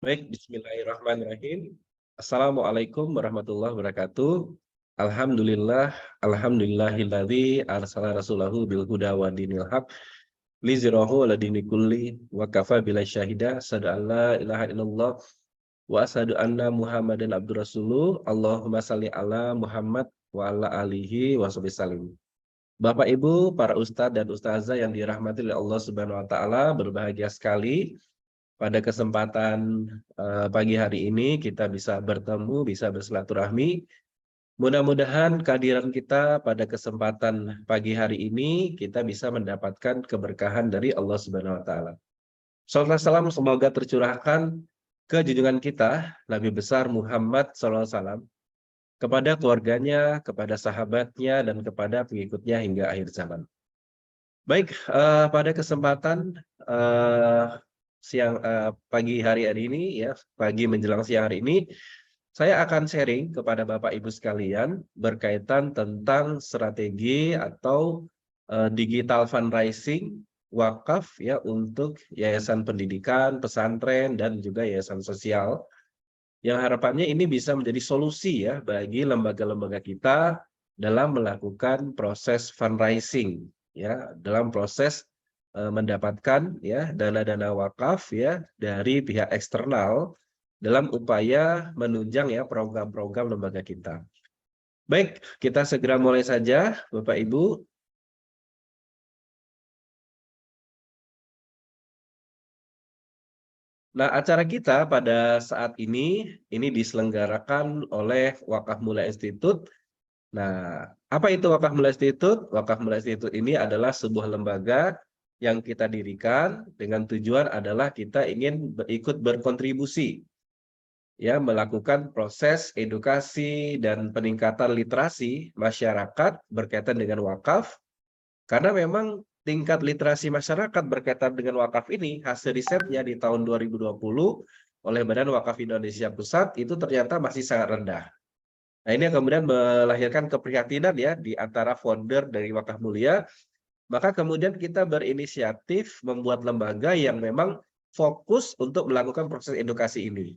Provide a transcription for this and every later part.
Baik, bismillahirrahmanirrahim. Assalamualaikum warahmatullahi wabarakatuh. Alhamdulillah, alhamdulillahilladzi arsala rasulahu bil huda wa dinil haq lizirahu ala dini kulli wa kafa bila syahida asyhadu an la ilaha illallah wa asyhadu anna Muhammadan abdur rasuluh. Allahumma salli ala Muhammad wa ala alihi wa sahbihi salim. Bapak Ibu, para ustadz dan ustazah yang dirahmati oleh Allah Subhanahu wa taala, berbahagia sekali pada kesempatan pagi hari ini kita bisa bertemu, bisa bersilaturahmi. Mudah-mudahan kehadiran kita pada kesempatan pagi hari ini kita bisa mendapatkan keberkahan dari Allah Subhanahu wa taala. Salawat salam semoga tercurahkan ke junjungan kita Nabi besar Muhammad SAW, kepada keluarganya, kepada sahabatnya, dan kepada pengikutnya hingga akhir zaman. Baik, pada kesempatan pagi hari ini ya, pagi menjelang siang hari ini, saya akan sharing kepada Bapak Ibu sekalian berkaitan tentang strategi atau digital fundraising wakaf ya untuk yayasan pendidikan, pesantren, dan juga yayasan sosial. Yang harapannya ini bisa menjadi solusi ya bagi lembaga-lembaga kita dalam melakukan proses fundraising ya, dalam proses mendapatkan ya dana-dana wakaf ya dari pihak eksternal dalam upaya menunjang ya program-program lembaga kita. Baik, kita segera mulai saja Bapak Ibu. Nah, acara kita pada saat ini diselenggarakan oleh Wakaf Mulia Institute. Nah, apa itu Wakaf Mulia Institute? Wakaf Mulia Institute ini adalah sebuah lembaga yang kita dirikan dengan tujuan adalah kita ingin ikut berkontribusi ya melakukan proses edukasi dan peningkatan literasi masyarakat berkaitan dengan wakaf, karena memang tingkat literasi masyarakat berkaitan dengan wakaf ini hasil risetnya di tahun 2020 oleh Badan Wakaf Indonesia Pusat itu ternyata masih sangat rendah. Nah, ini yang kemudian melahirkan keprihatinan ya di antara founder dari Wakaf Mulia. Maka kemudian kita berinisiatif membuat lembaga yang memang fokus untuk melakukan proses edukasi ini.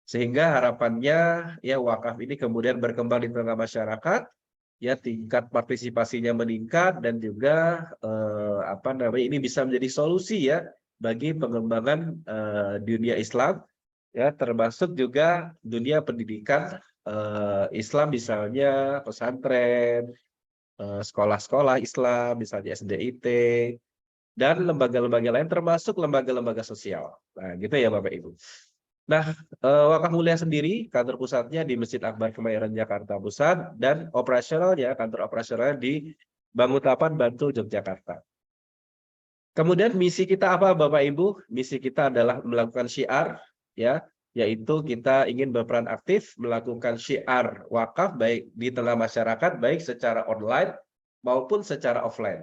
Sehingga harapannya ya wakaf ini kemudian berkembang di tengah masyarakat, ya tingkat partisipasinya meningkat dan juga ini bisa menjadi solusi ya bagi pengembangan dunia Islam ya, termasuk juga dunia pendidikan Islam, misalnya pesantren, sekolah-sekolah Islam, misalnya SDIT, dan lembaga-lembaga lain termasuk lembaga-lembaga sosial. Nah, gitu ya Bapak Ibu. Nah, Wakaf Mulia sendiri kantor pusatnya di Masjid Akbar Kemayoran Jakarta Pusat dan operasionalnya kantor operasionalnya di Bangutapan, Bantul, Yogyakarta. Kemudian misi kita apa Bapak Ibu? Misi kita adalah melakukan syiar ya, yaitu kita ingin berperan aktif melakukan syiar wakaf baik di tengah masyarakat baik secara online maupun secara offline.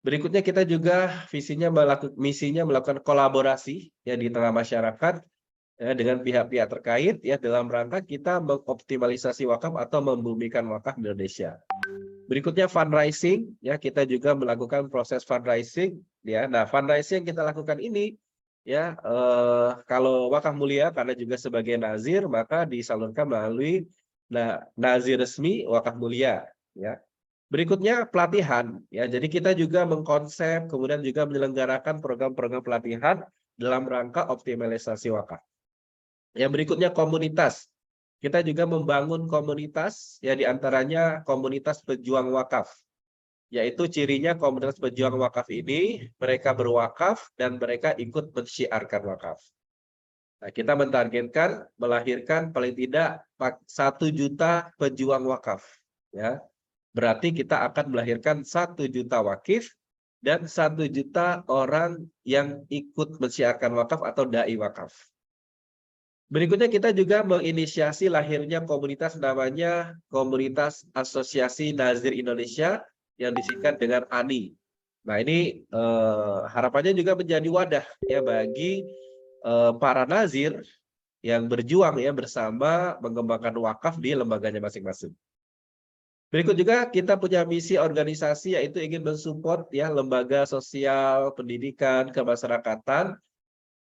Berikutnya kita juga misinya melakukan kolaborasi ya di tengah masyarakat ya, dengan pihak-pihak terkait ya dalam rangka kita mengoptimalisasi wakaf atau membumikan wakaf di Indonesia. Berikutnya fundraising ya, kita juga melakukan proses fundraising ya. Nah, fundraising yang kita lakukan ini ya kalau Wakaf Mulia karena juga sebagai nazir maka disalurkan melalui nazir resmi Wakaf Mulia ya. Berikutnya pelatihan ya. Jadi kita juga mengkonsep kemudian juga menyelenggarakan program-program pelatihan dalam rangka optimalisasi wakaf. Yang berikutnya komunitas. Kita juga membangun komunitas, ya diantaranya komunitas pejuang wakaf. Yaitu cirinya komunitas pejuang wakaf ini, mereka berwakaf dan mereka ikut mensyiarkan wakaf. Nah, kita mentargetkan melahirkan paling tidak 1 juta pejuang wakaf. Ya. Berarti kita akan melahirkan 1 juta wakif dan 1 juta orang yang ikut mensyiarkan wakaf atau dai wakaf. Berikutnya kita juga menginisiasi lahirnya komunitas namanya Komunitas Asosiasi Nazir Indonesia yang disingkat dengan ANI. Nah, ini harapannya juga menjadi wadah ya bagi para nazir yang berjuang ya bersama mengembangkan wakaf di lembaganya masing-masing. Berikut juga kita punya misi organisasi yaitu ingin mensupport ya lembaga sosial, pendidikan, kemasyarakatan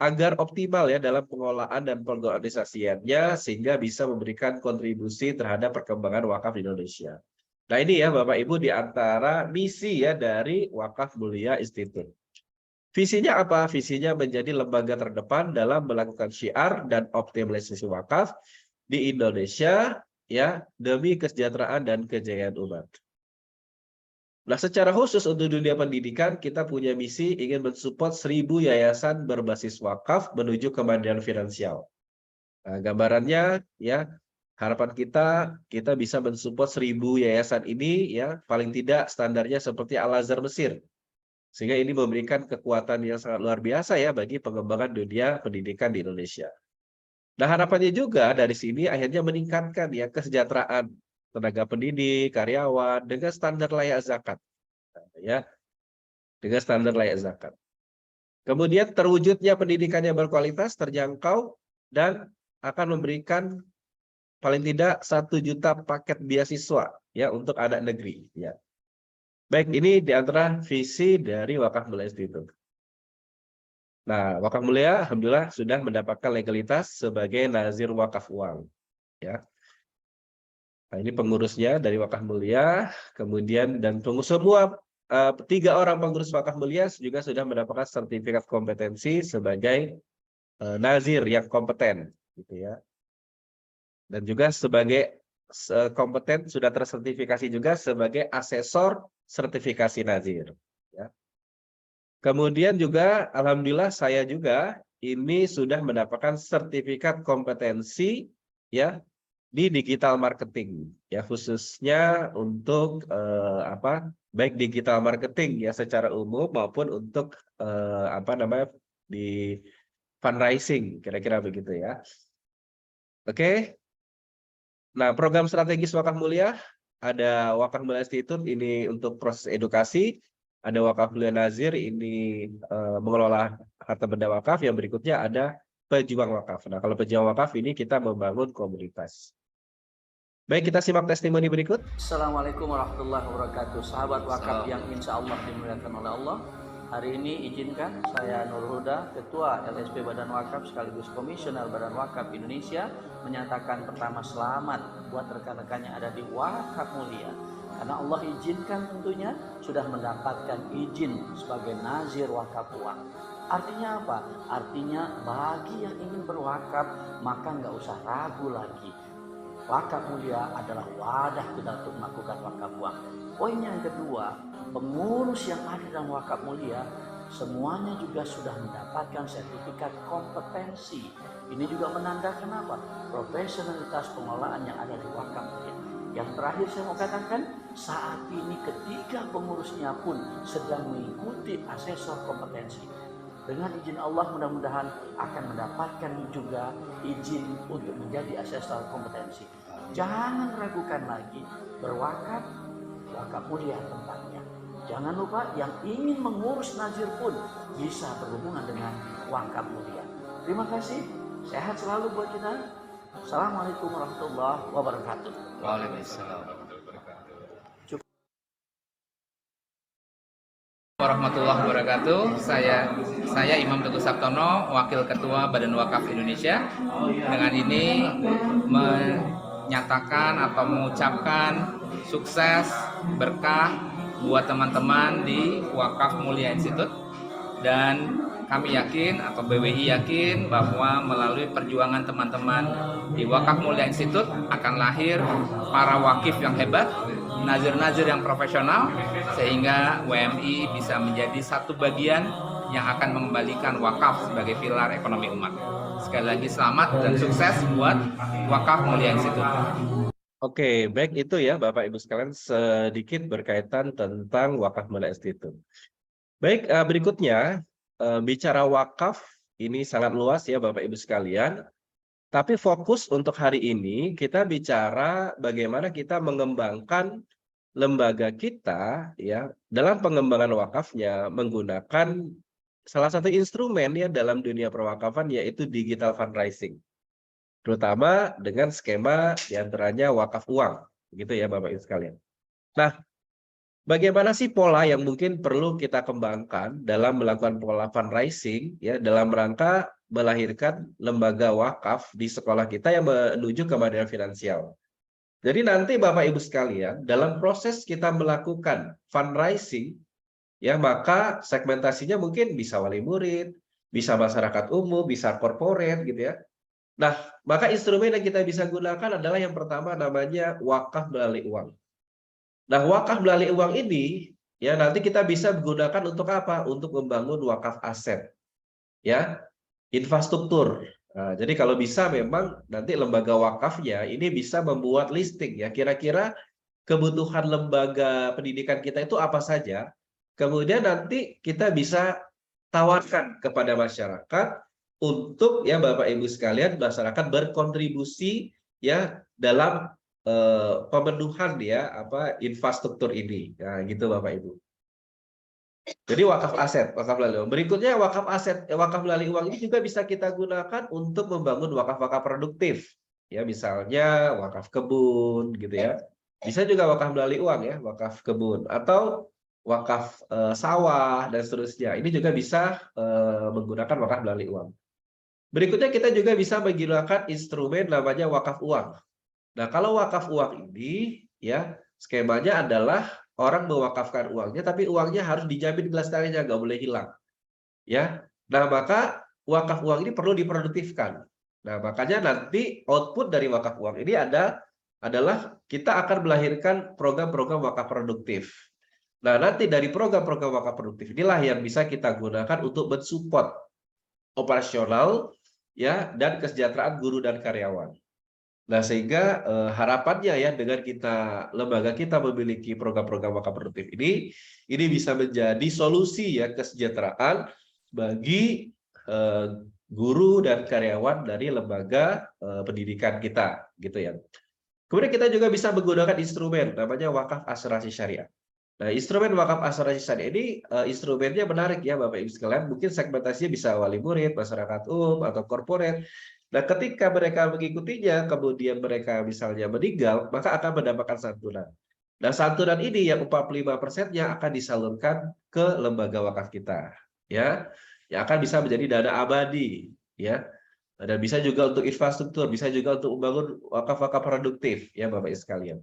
agar optimal ya dalam pengelolaan dan pengorganisasiannya sehingga bisa memberikan kontribusi terhadap perkembangan wakaf di Indonesia. Nah ini ya Bapak Ibu di antara misi ya dari Wakaf Mulia Institute. Visinya apa? Visinya menjadi lembaga terdepan dalam melakukan syiar dan optimalisasi wakaf di Indonesia ya demi kesejahteraan dan kejayaan umat. Nah, secara khusus untuk dunia pendidikan, kita punya misi ingin mensupport 1.000 yayasan berbasis wakaf menuju kemandirian finansial. Nah, gambarannya ya, harapan kita bisa mensupport 1.000 yayasan ini ya, paling tidak standarnya seperti Al-Azhar Mesir. Sehingga ini memberikan kekuatan yang sangat luar biasa ya bagi pengembangan dunia pendidikan di Indonesia. Nah, harapannya juga dari sini akhirnya meningkatkan ya kesejahteraan tenaga pendidik, karyawan dengan standar layak zakat. Ya, dengan standar layak zakat. Kemudian terwujudnya pendidikan yang berkualitas, terjangkau, dan akan memberikan paling tidak 1 juta paket beasiswa ya untuk anak negeri. Ya. Baik, ini di antara visi dari Wakaf Mulia Institute. Nah, Wakaf Mulia alhamdulillah sudah mendapatkan legalitas sebagai nazir wakaf uang. Ya. Nah, ini pengurusnya dari Wakaf Mulia, kemudian dan semua 3 orang pengurus Wakaf Mulia juga sudah mendapatkan sertifikat kompetensi sebagai nazir yang kompeten, gitu ya. Dan juga sebagai kompeten sudah tersertifikasi juga sebagai asesor sertifikasi nazir. Ya. Kemudian juga, alhamdulillah saya juga ini sudah mendapatkan sertifikat kompetensi ya di digital marketing ya khususnya untuk baik digital marketing ya secara umum maupun untuk di fundraising kira-kira begitu ya. Oke. Nah, program strategis Wakaf Mulia ada Wakaf Mulia Institute ini untuk proses edukasi, ada Wakaf Mulia Nazir ini mengelola harta benda wakaf, yang berikutnya ada pejuang wakaf. Nah, kalau pejuang wakaf ini kita membangun komunitas. Baik, kita simak testimoni berikut. Assalamualaikum warahmatullahi wabarakatuh. Sahabat wakaf yang insya Allah dimuliakan oleh Allah. Hari ini izinkan saya Nur Huda, Ketua LSP Badan Wakaf sekaligus Komisioner Badan Wakaf Indonesia, menyatakan pertama selamat buat rekan-rekan yang ada di Wakaf Mulia. Karena Allah izinkan tentunya sudah mendapatkan izin sebagai nazir wakaf uang. Artinya apa? Artinya bagi yang ingin berwakaf maka nggak usah ragu lagi. Wakaf Mulia adalah wadah kita untuk melakukan wakaf uang. Poin yang kedua, pengurus yang ada dalam Wakaf Mulia semuanya juga sudah mendapatkan sertifikat kompetensi. Ini juga menandakan apa? Profesionalitas pengelolaan yang ada di Wakaf Mulia. Yang terakhir saya mau katakan, saat ini ketiga pengurusnya pun sedang mengikuti asesor kompetensi. Dengan izin Allah mudah-mudahan akan mendapatkan juga izin untuk menjadi asesor kompetensi. Jangan ragukan lagi, berwakaf, wakaf mulia tempatnya. Jangan lupa yang ingin mengurus nazir pun bisa berhubungan dengan wakaf mulia. Terima kasih, sehat selalu buat kita. Assalamualaikum warahmatullahi wabarakatuh. Waalaikumsalam warahmatullahi wabarakatuh. Saya Imam Teguh Sabtono, Wakil Ketua Badan Wakaf Indonesia. Dengan ini menyatakan atau mengucapkan sukses berkah buat teman-teman di Wakaf Mulia Institute, dan kami yakin atau BWI yakin bahwa melalui perjuangan teman-teman di Wakaf Mulia Institute akan lahir para wakif yang hebat, nazir-nazir yang profesional, sehingga WMI bisa menjadi satu bagian yang akan mengembalikan wakaf sebagai pilar ekonomi umat. Sekali lagi selamat dan sukses buat Wakaf Mulia Institute. Oke, baik itu ya Bapak Ibu sekalian sedikit berkaitan tentang Wakaf Mulia Institute. Baik, berikutnya bicara wakaf ini sangat luas ya Bapak Ibu sekalian. Tapi fokus untuk hari ini kita bicara bagaimana kita mengembangkan lembaga kita ya dalam pengembangan wakafnya menggunakan salah satu instrumen ya dalam dunia perwakafan yaitu digital fundraising. Terutama dengan skema diantaranya wakaf uang, begitu ya Bapak Ibu sekalian. Nah, bagaimana sih pola yang mungkin perlu kita kembangkan dalam melakukan pola fundraising ya dalam rangka melahirkan lembaga wakaf di sekolah kita yang menuju kemandirian finansial. Jadi nanti Bapak Ibu sekalian, dalam proses kita melakukan fundraising ya maka segmentasinya mungkin bisa wali murid, bisa masyarakat umum, bisa corporate gitu ya. Nah, maka instrumen yang kita bisa gunakan adalah yang pertama namanya wakaf melalui uang. Nah, wakaf melalui uang ini ya nanti kita bisa gunakan untuk apa? Untuk membangun wakaf aset, ya, infrastruktur. Nah, jadi kalau bisa memang nanti lembaga wakafnya ini bisa membuat listing ya kira-kira kebutuhan lembaga pendidikan kita itu apa saja. Kemudian nanti kita bisa tawarkan kepada masyarakat untuk ya Bapak Ibu sekalian masyarakat berkontribusi ya dalam pemenuhan ya infrastruktur ini. Nah, gitu Bapak Ibu. Jadi wakaf aset, wakaf melalui uang. Berikutnya wakaf aset, wakaf melalui uang ini juga bisa kita gunakan untuk membangun wakaf-wakaf produktif. Ya, misalnya wakaf kebun gitu ya. Bisa juga wakaf melalui uang ya, wakaf kebun atau wakaf sawah dan seterusnya. Ini juga bisa menggunakan wakaf melalui uang. Berikutnya kita juga bisa menggunakan instrumen namanya wakaf uang. Nah, kalau wakaf uang ini ya skemanya adalah orang mewakafkan uangnya, tapi uangnya harus dijamin kelestariannya, nggak boleh hilang. Ya, nah maka wakaf uang ini perlu diproduktifkan. Nah, makanya nanti output dari wakaf uang ini adalah kita akan melahirkan program-program wakaf produktif. Nah, nanti dari program-program wakaf produktif inilah yang bisa kita gunakan untuk mensupport operasional ya dan kesejahteraan guru dan karyawan. Nah, sehingga harapannya ya dengan lembaga kita memiliki program-program wakaf produktif ini bisa menjadi solusi ya kesejahteraan bagi guru dan karyawan dari lembaga pendidikan kita gitu ya. Kemudian kita juga bisa menggunakan instrumen namanya wakaf asuransi syariah. Nah, instrumen wakaf asuransi syariah ini instrumennya menarik ya Bapak Ibu sekalian. Mungkin segmentasinya bisa wali murid, masyarakat umum atau korporat. Nah, ketika mereka mengikutinya, kemudian mereka misalnya meninggal, maka akan mendapatkan santunan. Nah, santunan ini yang 45%-nya akan disalurkan ke lembaga wakaf kita, ya, yang akan bisa menjadi dana abadi, ya. Dan bisa juga untuk infrastruktur, bisa juga untuk membangun wakaf-wakaf produktif, ya Bapak Ibu sekalian.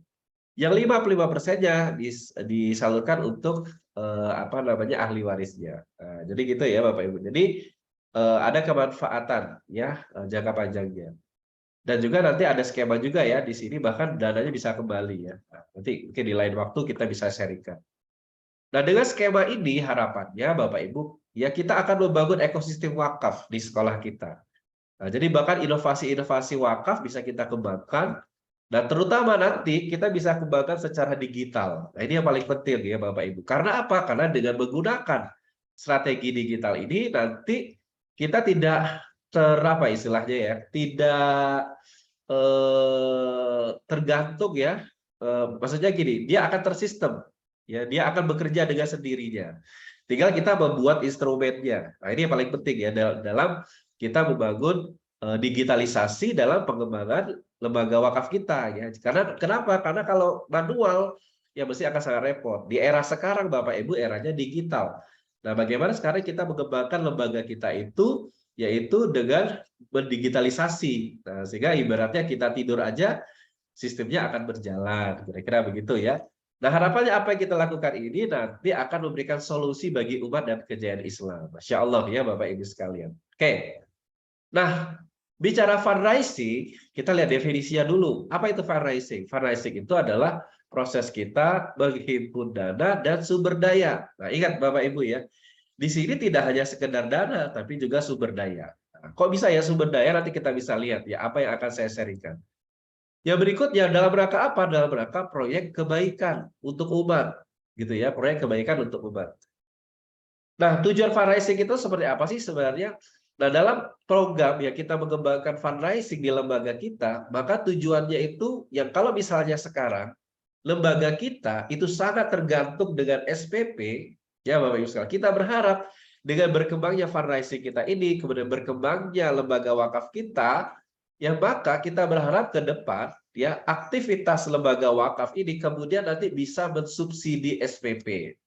Yang 55%-nya disalurkan untuk ahli warisnya. Nah, jadi gitu ya Bapak Ibu. Jadi ada kemanfaatan ya jangka panjangnya. Dan juga nanti ada skema juga ya di sini bahkan dananya bisa kembali ya. Nah, nanti mungkin di lain waktu kita bisa sharingkan. Nah, dengan skema ini harapannya Bapak Ibu ya kita akan membangun ekosistem wakaf di sekolah kita. Nah, jadi bahkan inovasi-inovasi wakaf bisa kita kembangkan dan terutama nanti kita bisa kembangkan secara digital. Nah, ini yang paling penting ya Bapak Ibu. Karena apa? Karena dengan menggunakan strategi digital ini nanti kita tidak istilahnya ya, tidak tergantung ya. Maksudnya gini, dia akan tersistem. Ya, dia akan bekerja dengan sendirinya. Tinggal kita membuat instrumennya. Nah, ini yang paling penting ya dalam kita membangun digitalisasi dalam pengembangan lembaga wakaf kita ya. Karena kenapa? Karena kalau manual ya mesti akan sangat repot. Di era sekarang Bapak Ibu eranya digital. Nah, bagaimana sekarang kita mengembangkan lembaga kita itu yaitu dengan mendigitalisasi. Nah, sehingga ibaratnya kita tidur aja sistemnya akan berjalan. Kira-kira begitu ya. Nah, harapannya apa yang kita lakukan ini nanti akan memberikan solusi bagi umat dan kejayaan Islam. Masya Allah ya Bapak Ibu sekalian. Oke. Nah, bicara fundraising, kita lihat definisinya dulu. Apa itu fundraising? Fundraising itu adalah proses kita menghimpun dana dan sumber daya. Nah, ingat Bapak Ibu ya, di sini tidak hanya sekedar dana, tapi juga sumber daya. Nah, kok bisa ya sumber daya? Nanti kita bisa lihat ya apa yang akan saya sharingkan. Yang berikutnya dalam rangka apa? Dalam rangka proyek kebaikan untuk umat, gitu ya, proyek kebaikan untuk umat. Nah, tujuan fundraising itu seperti apa sih sebenarnya? Nah, dalam program ya kita mengembangkan fundraising di lembaga kita, maka tujuannya itu yang kalau misalnya sekarang lembaga kita itu sangat tergantung dengan SPP, ya Bapak Ibu sekalian. Kita berharap dengan berkembangnya fundraising kita ini, kemudian berkembangnya lembaga wakaf kita, ya maka kita berharap ke depan ya aktivitas lembaga wakaf ini kemudian nanti bisa mensubsidi SPP.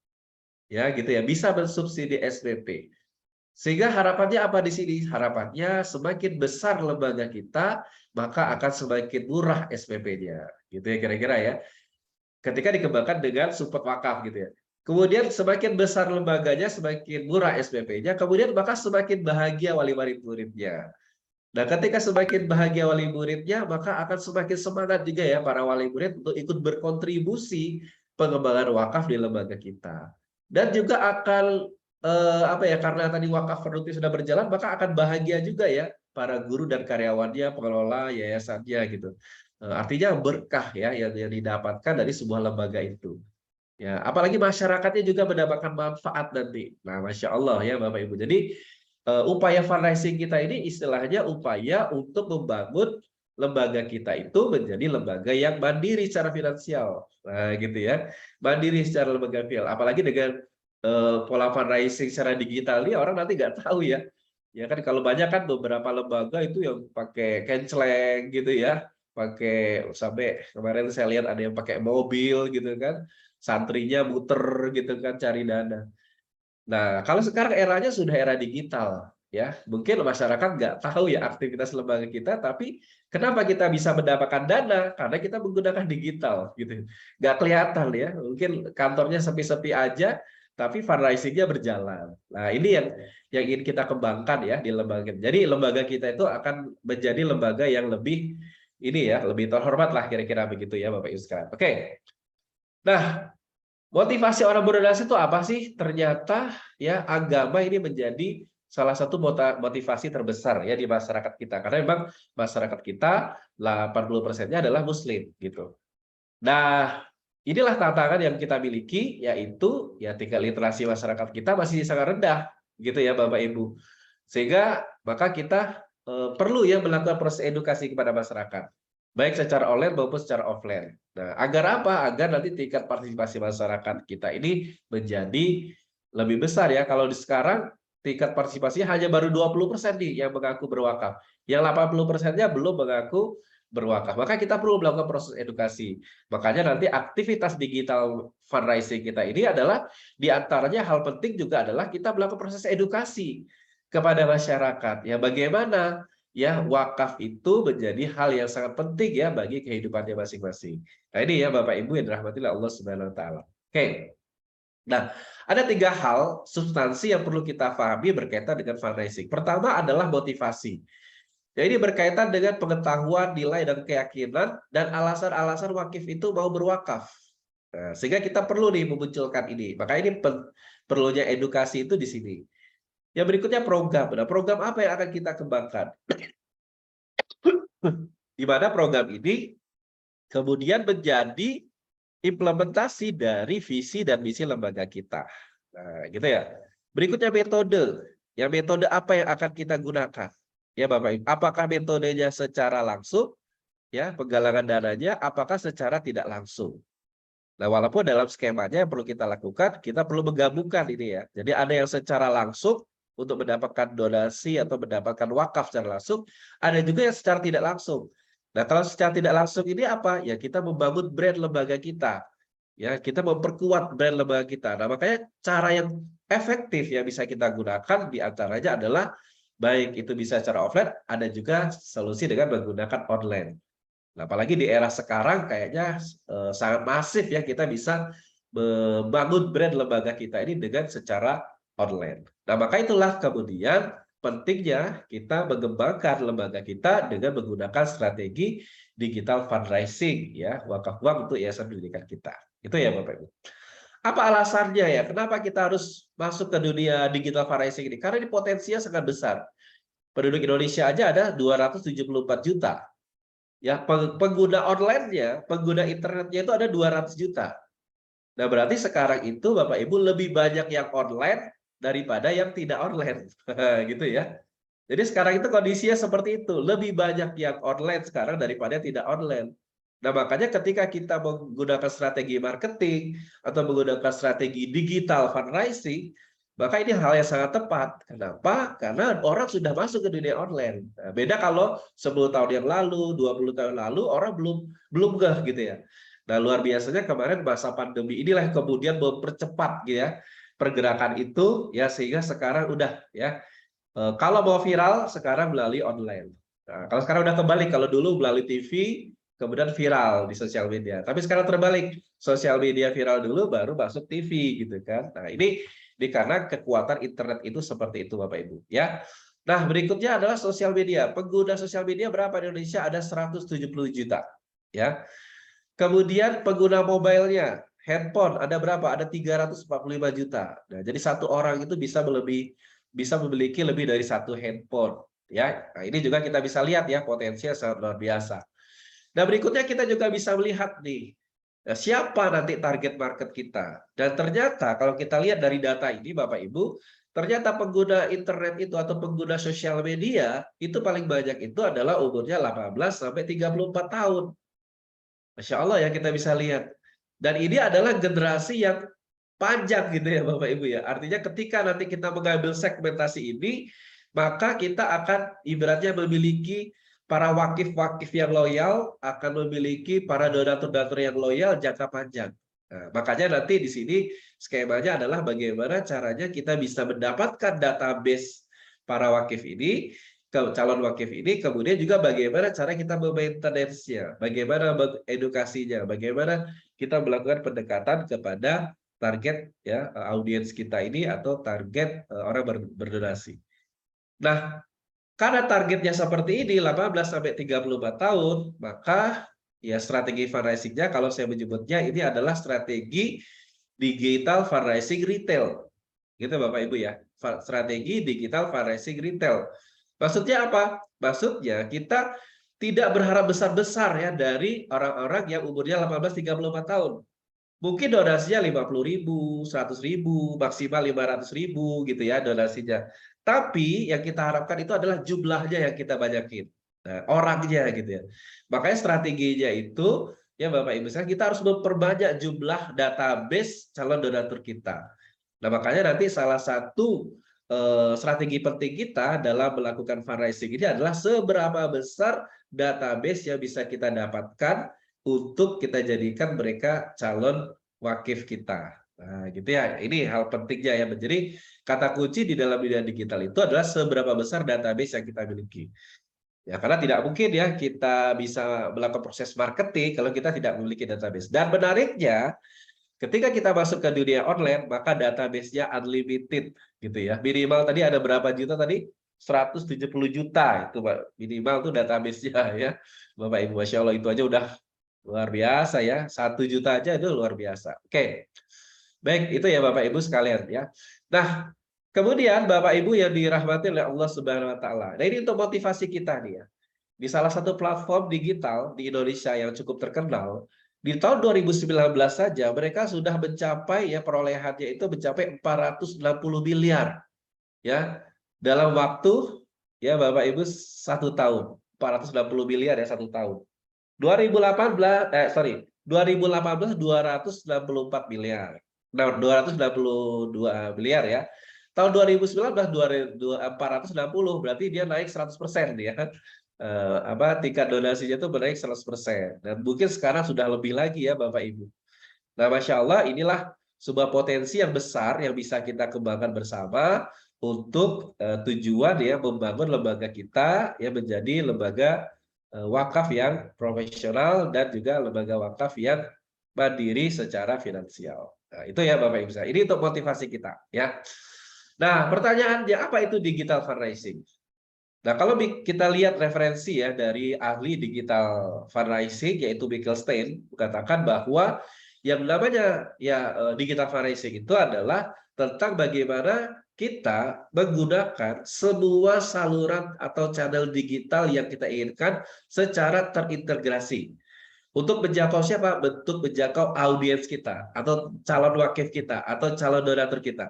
Ya, gitu ya, bisa mensubsidi SPP. Sehingga harapannya apa di sini? Harapannya semakin besar lembaga kita, maka akan semakin murah SPP-nya. Gitu ya kira-kira ya. Ketika dikembangkan dengan support wakaf gitu ya. Kemudian semakin besar lembaganya, semakin murah SPP-nya, kemudian maka semakin bahagia wali muridnya. Nah, ketika semakin bahagia wali muridnya, maka akan semakin semangat juga ya para wali murid untuk ikut berkontribusi pengembangan wakaf di lembaga kita. Dan juga akan apa ya, karena tadi wakaf produktif sudah berjalan, maka akan bahagia juga ya para guru dan karyawannya, pengelola yayasannya gitu. Artinya berkah ya yang didapatkan dari sebuah lembaga itu. Ya, apalagi masyarakatnya juga mendapatkan manfaat nanti. Nah, Masya Allah ya Bapak Ibu. Jadi upaya fundraising kita ini istilahnya upaya untuk membangun lembaga kita itu menjadi lembaga yang mandiri secara finansial. Nah, gitu ya. Mandiri secara lembaga finansial. Apalagi dengan pola fundraising secara digital ini orang nanti nggak tahu ya. Ya kan kalau banyak kan beberapa lembaga itu yang pakai kenceleng gitu ya. Pakai sampai kemarin saya lihat ada yang pakai mobil gitu kan. Santrinya muter gitu kan cari dana. Nah, kalau sekarang eranya sudah era digital, ya mungkin masyarakat nggak tahu ya aktivitas lembaga kita, tapi kenapa kita bisa mendapatkan dana? Karena kita menggunakan digital, gitu. Nggak kelihatan ya, mungkin kantornya sepi-sepi aja, tapi fundraisingnya berjalan. Nah, ini yang ingin kita kembangkan ya di lembaga. Jadi lembaga kita itu akan menjadi lembaga yang lebih ini ya, lebih terhormat lah kira-kira begitu ya, Bapak Ibu sekalian. Oke. Nah, motivasi orang berdonasi itu apa sih? Ternyata ya agama ini menjadi salah satu motivasi terbesar ya di masyarakat kita. Karena memang masyarakat kita 80%-nya adalah muslim gitu. Nah, inilah tantangan yang kita miliki, yaitu ya tingkat literasi masyarakat kita masih sangat rendah gitu ya Bapak Ibu. Sehingga maka kita perlu ya melakukan proses edukasi kepada masyarakat, baik secara online maupun secara offline. Nah, agar apa? Agar nanti tingkat partisipasi masyarakat kita ini menjadi lebih besar ya. Kalau di sekarang tingkat partisipasinya hanya baru 20% nih yang mengaku berwakaf. Yang 80%-nya belum mengaku berwakaf. Maka kita perlu melakukan proses edukasi. Makanya nanti aktivitas digital fundraising kita ini adalah diantaranya hal penting juga adalah kita melakukan proses edukasi kepada masyarakat. Ya bagaimana ya wakaf itu menjadi hal yang sangat penting ya bagi kehidupannya masing-masing. Nah ini ya Bapak Ibu yang dirahmati Allah Subhanahu Wa Taala. Oke. Nah, ada 3 hal substansi yang perlu kita pahami berkaitan dengan fundraising. Pertama adalah motivasi. Ya, ini berkaitan dengan pengetahuan, nilai, dan keyakinan, dan alasan-alasan wakif itu mau berwakaf. Nah, sehingga kita perlu nih memunculkan ini. Maka ini perlunya edukasi itu di sini. Yang berikutnya program. Nah, program apa yang akan kita kembangkan? Di mana program ini kemudian menjadi implementasi dari visi dan misi lembaga kita. Nah, gitu ya. Berikutnya metode. Ya, metode apa yang akan kita gunakan? Ya, Bapak Ibu. Apakah metodenya secara langsung? Ya, penggalangan dananya, apakah secara tidak langsung? Nah, walaupun dalam skemanya yang perlu kita lakukan, kita perlu menggabungkan ini ya. Jadi ada yang secara langsung untuk mendapatkan donasi atau mendapatkan wakaf secara langsung, ada juga yang secara tidak langsung. Nah, kalau secara tidak langsung ini apa? Ya kita membangun brand lembaga kita. Ya, kita memperkuat brand lembaga kita. Nah, makanya cara yang efektif yang bisa kita gunakan diantaranya adalah baik itu bisa secara offline, ada juga solusi dengan menggunakan online. Nah, apalagi di era sekarang kayaknya sangat masif ya kita bisa membangun brand lembaga kita ini dengan secara online. Nah, maka itulah kemudian pentingnya kita mengembangkan lembaga kita dengan menggunakan strategi digital fundraising ya, wakaf uang untuk yayasan pendidikan kita. Itu ya Bapak Ibu. Apa alasannya ya? Kenapa kita harus masuk ke dunia digital fundraising ini? Karena ini potensinya sangat besar. Penduduk Indonesia aja ada 274 juta. Ya, pengguna online-nya, pengguna internetnya itu ada 200 juta. Nah, berarti sekarang itu Bapak Ibu lebih banyak yang online daripada yang tidak online. Gitu ya. Jadi sekarang itu kondisinya seperti itu. Lebih banyak yang online sekarang daripada tidak online. Nah, makanya ketika kita menggunakan strategi marketing atau menggunakan strategi digital fundraising, Maka ini hal yang sangat tepat. Kenapa? Karena orang sudah masuk ke dunia online. Nah, beda kalau 10 tahun yang lalu, 20 tahun lalu orang belum ngeh gitu ya. Nah, luar biasanya kemarin masa pandemi inilah yang kemudian mempercepat gitu ya pergerakan itu ya, sehingga sekarang udah ya kalau mau viral sekarang melalui online. Nah, kalau sekarang udah kebalik, kalau dulu melalui TV kemudian viral di sosial media. Tapi sekarang terbalik, sosial media viral dulu baru masuk TV gitu kan. Nah, ini karena kekuatan internet itu seperti itu Bapak Ibu ya. Nah, berikutnya adalah sosial media. Pengguna sosial media berapa di Indonesia? Ada 170 juta ya. Kemudian pengguna mobilenya, handphone ada berapa? Ada 345 juta. Nah, jadi satu orang itu bisa memiliki lebih dari satu handphone ya. Nah, ini juga kita bisa lihat ya, potensinya sangat luar biasa. Nah, berikutnya kita juga bisa melihat nih, siapa nanti target market kita. Dan ternyata kalau kita lihat dari data ini Bapak Ibu, ternyata pengguna internet itu atau pengguna sosial media itu paling banyak itu adalah umurnya 18 sampai 34 tahun. Masya Allah ya, kita bisa lihat. Dan ini adalah generasi yang panjang gitu ya Bapak Ibu ya. Artinya ketika nanti kita mengambil segmentasi ini, maka kita akan ibaratnya memiliki para wakif-wakif yang loyal, akan memiliki para donatur-donatur yang loyal jangka panjang. Nah, makanya nanti di sini skemanya adalah bagaimana caranya kita bisa mendapatkan database para wakif ini, calon wakif ini, kemudian juga bagaimana cara kita memaintenance-nya, bagaimana edukasinya, bagaimana kita melakukan pendekatan kepada target ya audiens kita ini atau target orang berdonasi. Nah, karena targetnya seperti ini 18 sampai 34 tahun, maka ya strategi fundraising-nya kalau saya menyebutnya ini adalah strategi digital fundraising retail. Gitu Bapak Ibu ya. Strategi digital fundraising retail. Maksudnya apa? Maksudnya kita tidak berharap besar-besar ya dari orang-orang yang umurnya 18-34 tahun. Mungkin donasinya 50.000, 100.000, maksimal 500.000 gitu ya donasinya. Tapi yang kita harapkan itu adalah jumlahnya yang kita banyakin. Nah, orangnya gitu ya. Makanya strateginya itu ya Bapak Ibu sekalian, kita harus memperbanyak jumlah database calon donatur kita. Nah, makanya nanti salah satu strategi penting kita dalam melakukan fundraising ini adalah seberapa besar database yang bisa kita dapatkan untuk kita jadikan mereka calon wakif kita. Nah, gitu ya. Ini hal pentingnya ya. Jadi kata kunci di dalam dunia digital itu adalah seberapa besar database yang kita miliki. Ya, karena tidak mungkin ya kita bisa melakukan proses marketing kalau kita tidak memiliki database. Dan menariknya, ketika kita masuk ke dunia online, maka database-nya unlimited gitu ya. Minimal tadi ada berapa juta tadi? 170 juta itu Pak. Minimal tuh database-nya ya. Bapak Ibu, Masya Allah itu aja udah luar biasa ya. 1 juta aja itu luar biasa. Oke. Baik, itu ya Bapak Ibu sekalian ya. Nah, kemudian Bapak Ibu yang dirahmati oleh Allah Subhanahu wa taala. Nah, ini untuk motivasi kita nih ya. Di salah satu platform digital di Indonesia yang cukup terkenal, di tahun 2019 saja mereka sudah mencapai ya perolehannya itu mencapai 460 miliar ya dalam waktu ya Bapak Ibu 1 tahun. 460 miliar ya 1 tahun. 2018 264 miliar. Nah, 292 miliar ya. Tahun 2019 460 berarti dia naik 100% ya. Tingkat donasinya itu naik 100%. Dan mungkin sekarang sudah lebih lagi ya Bapak Ibu. Nah, Masya Allah inilah sebuah potensi yang besar yang bisa kita kembangkan bersama untuk tujuan ya membangun lembaga kita ya menjadi lembaga wakaf yang profesional dan juga lembaga wakaf yang mandiri secara finansial. Nah, itu ya Bapak Ibu. Ini untuk motivasi kita ya. Nah, pertanyaannya apa itu digital fundraising? Nah, kalau kita lihat referensi ya dari ahli digital fundraising yaitu Bickelstein katakan bahwa yang namanya ya digital fundraising itu adalah tentang bagaimana kita menggunakan semua saluran atau channel digital yang kita inginkan secara terintegrasi. Untuk menjangkau siapa? Bentuk menjangkau audiens kita atau calon wakif kita atau calon donatur kita.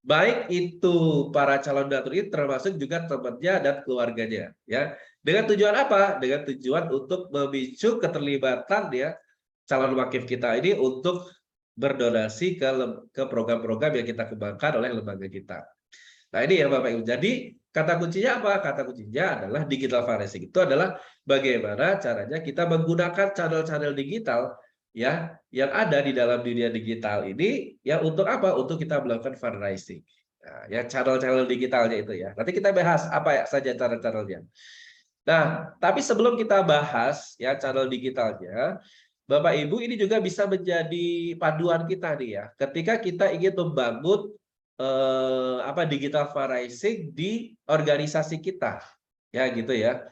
Baik itu para calon donatur ini termasuk juga temannya dan keluarganya ya. Dengan tujuan apa? Dengan tujuan untuk memicu keterlibatan ya calon wakif kita ini untuk berdonasi ke program-program yang kita kembangkan oleh lembaga kita. Nah ini ya Bapak Ibu. Jadi kata kuncinya apa? Kata kuncinya adalah digital fundraising. Itu adalah bagaimana caranya kita menggunakan channel-channel digital ya yang ada di dalam dunia digital ini ya untuk apa? Untuk kita melakukan fundraising. Nah, ya channel-channel digitalnya itu ya. Nanti kita bahas apa ya saja channel-channelnya. Nah, tapi sebelum kita bahas ya channel digitalnya, Bapak Ibu ini juga bisa menjadi panduan kita nih ya. Ketika kita ingin membangun digital fundraising di organisasi kita. Ya gitu ya.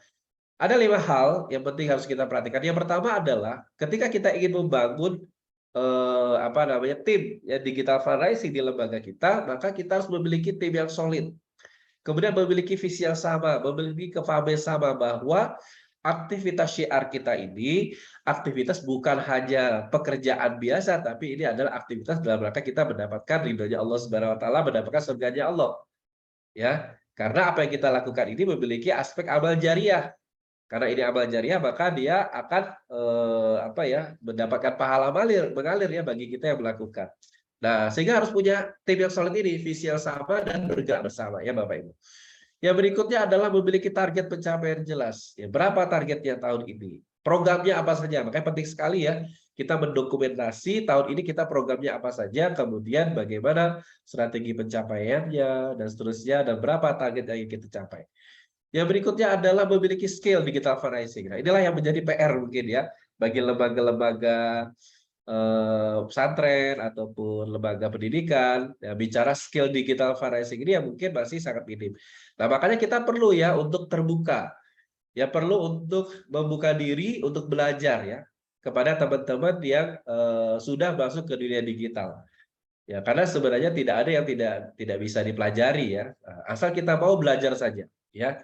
Ada 5 hal yang penting harus kita perhatikan. Yang pertama adalah ketika kita ingin membangun tim ya digital fundraising di lembaga kita, maka kita harus memiliki tim yang solid. Kemudian memiliki visi yang sama, memiliki kepahaman yang sama bahwa aktivitas syiar kita ini aktivitas bukan hanya pekerjaan biasa, tapi ini adalah aktivitas dalam rangka kita mendapatkan ridhonya Allah Subhanahu wa taala, mendapatkan surganya Allah. Ya, karena apa yang kita lakukan ini memiliki aspek amal jariah. Karena ini amal jariah, maka dia akan mendapatkan pahala mengalir ya bagi kita yang melakukan. Nah, sehingga harus punya tim yang solid ini, visi yang sama dan bergerak bersama ya Bapak Ibu. Yang berikutnya adalah memiliki target pencapaian jelas. Ya, berapa targetnya tahun ini? Programnya apa saja? Makanya penting sekali ya kita mendokumentasi tahun ini kita programnya apa saja, kemudian bagaimana strategi pencapaiannya dan seterusnya dan berapa target yang ingin kita capai. Yang berikutnya adalah memiliki skill digital fundraising. Nah, inilah yang menjadi PR mungkin ya bagi lembaga-lembaga pesantren ataupun lembaga pendidikan ya, bicara skill digital fundraising ini yang mungkin masih sangat minim. Nah, makanya kita perlu ya untuk terbuka. Ya perlu untuk membuka diri untuk belajar ya kepada teman-teman yang sudah masuk ke dunia digital. Ya, karena sebenarnya tidak ada yang tidak bisa dipelajari ya. Asal kita mau belajar saja ya.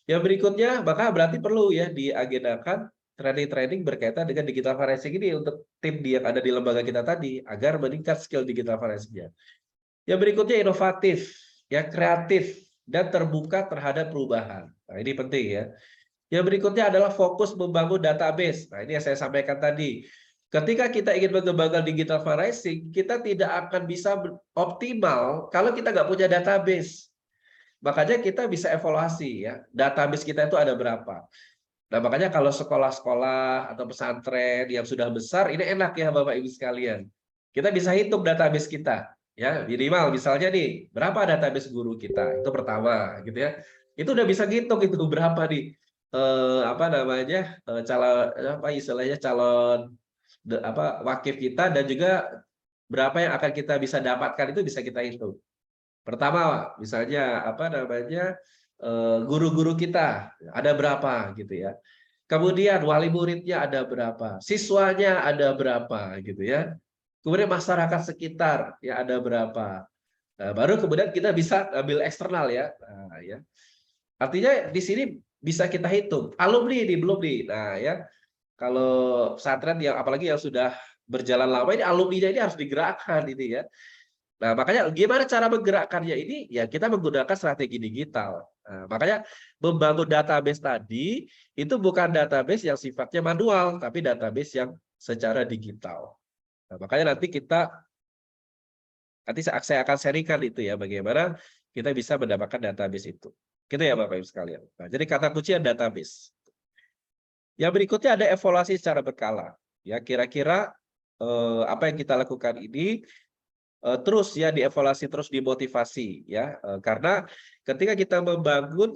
Yang berikutnya maka berarti perlu ya diagendakan training-training berkaitan dengan digital fundraising ini untuk tim yang ada di lembaga kita tadi agar meningkat skill digital fundraising-nya. Yang berikutnya inovatif, ya kreatif dan terbuka terhadap perubahan. Nah, ini penting ya. Yang berikutnya adalah fokus membangun database. Nah, ini yang saya sampaikan tadi. Ketika kita ingin mengembangkan digital fundraising, kita tidak akan bisa optimal kalau kita nggak punya database. Makanya kita bisa evaluasi ya, database kita itu ada berapa. Nah, makanya kalau sekolah-sekolah atau pesantren yang sudah besar, ini enak ya Bapak Ibu sekalian. Kita bisa hitung database kita, ya minimal misalnya nih, berapa database guru kita, itu pertama, gitu ya. Itu udah bisa hitung itu berapa nih, calon wakif kita dan juga berapa yang akan kita bisa dapatkan itu bisa kita hitung. Pertama, misalnya guru-guru kita ada berapa gitu ya. Kemudian wali muridnya ada berapa, siswanya ada berapa gitu ya. Kemudian masyarakat sekitar ya ada berapa. Nah, baru kemudian kita bisa ambil eksternal ya. Nah, ya. Artinya di sini bisa kita hitung. Alumni ini belum nih. Nah, ya. Kalau pesantren yang apalagi yang sudah berjalan lama ini alumninya ini harus digerakkan ini ya. Nah, makanya gimana cara menggerakkannya ini? Ya kita menggunakan strategi digital. Nah, makanya membangun database tadi itu bukan database yang sifatnya manual, tapi database yang secara digital. Nah, makanya nanti saya akan sharingkan itu ya bagaimana kita bisa mendapatkan database itu. Gitu ya Bapak Ibu sekalian. Nah, jadi kata kunci database. Yang berikutnya ada evaluasi secara berkala. Ya kira-kira apa yang kita lakukan ini terus ya dievaluasi, terus dimotivasi ya karena ketika kita membangun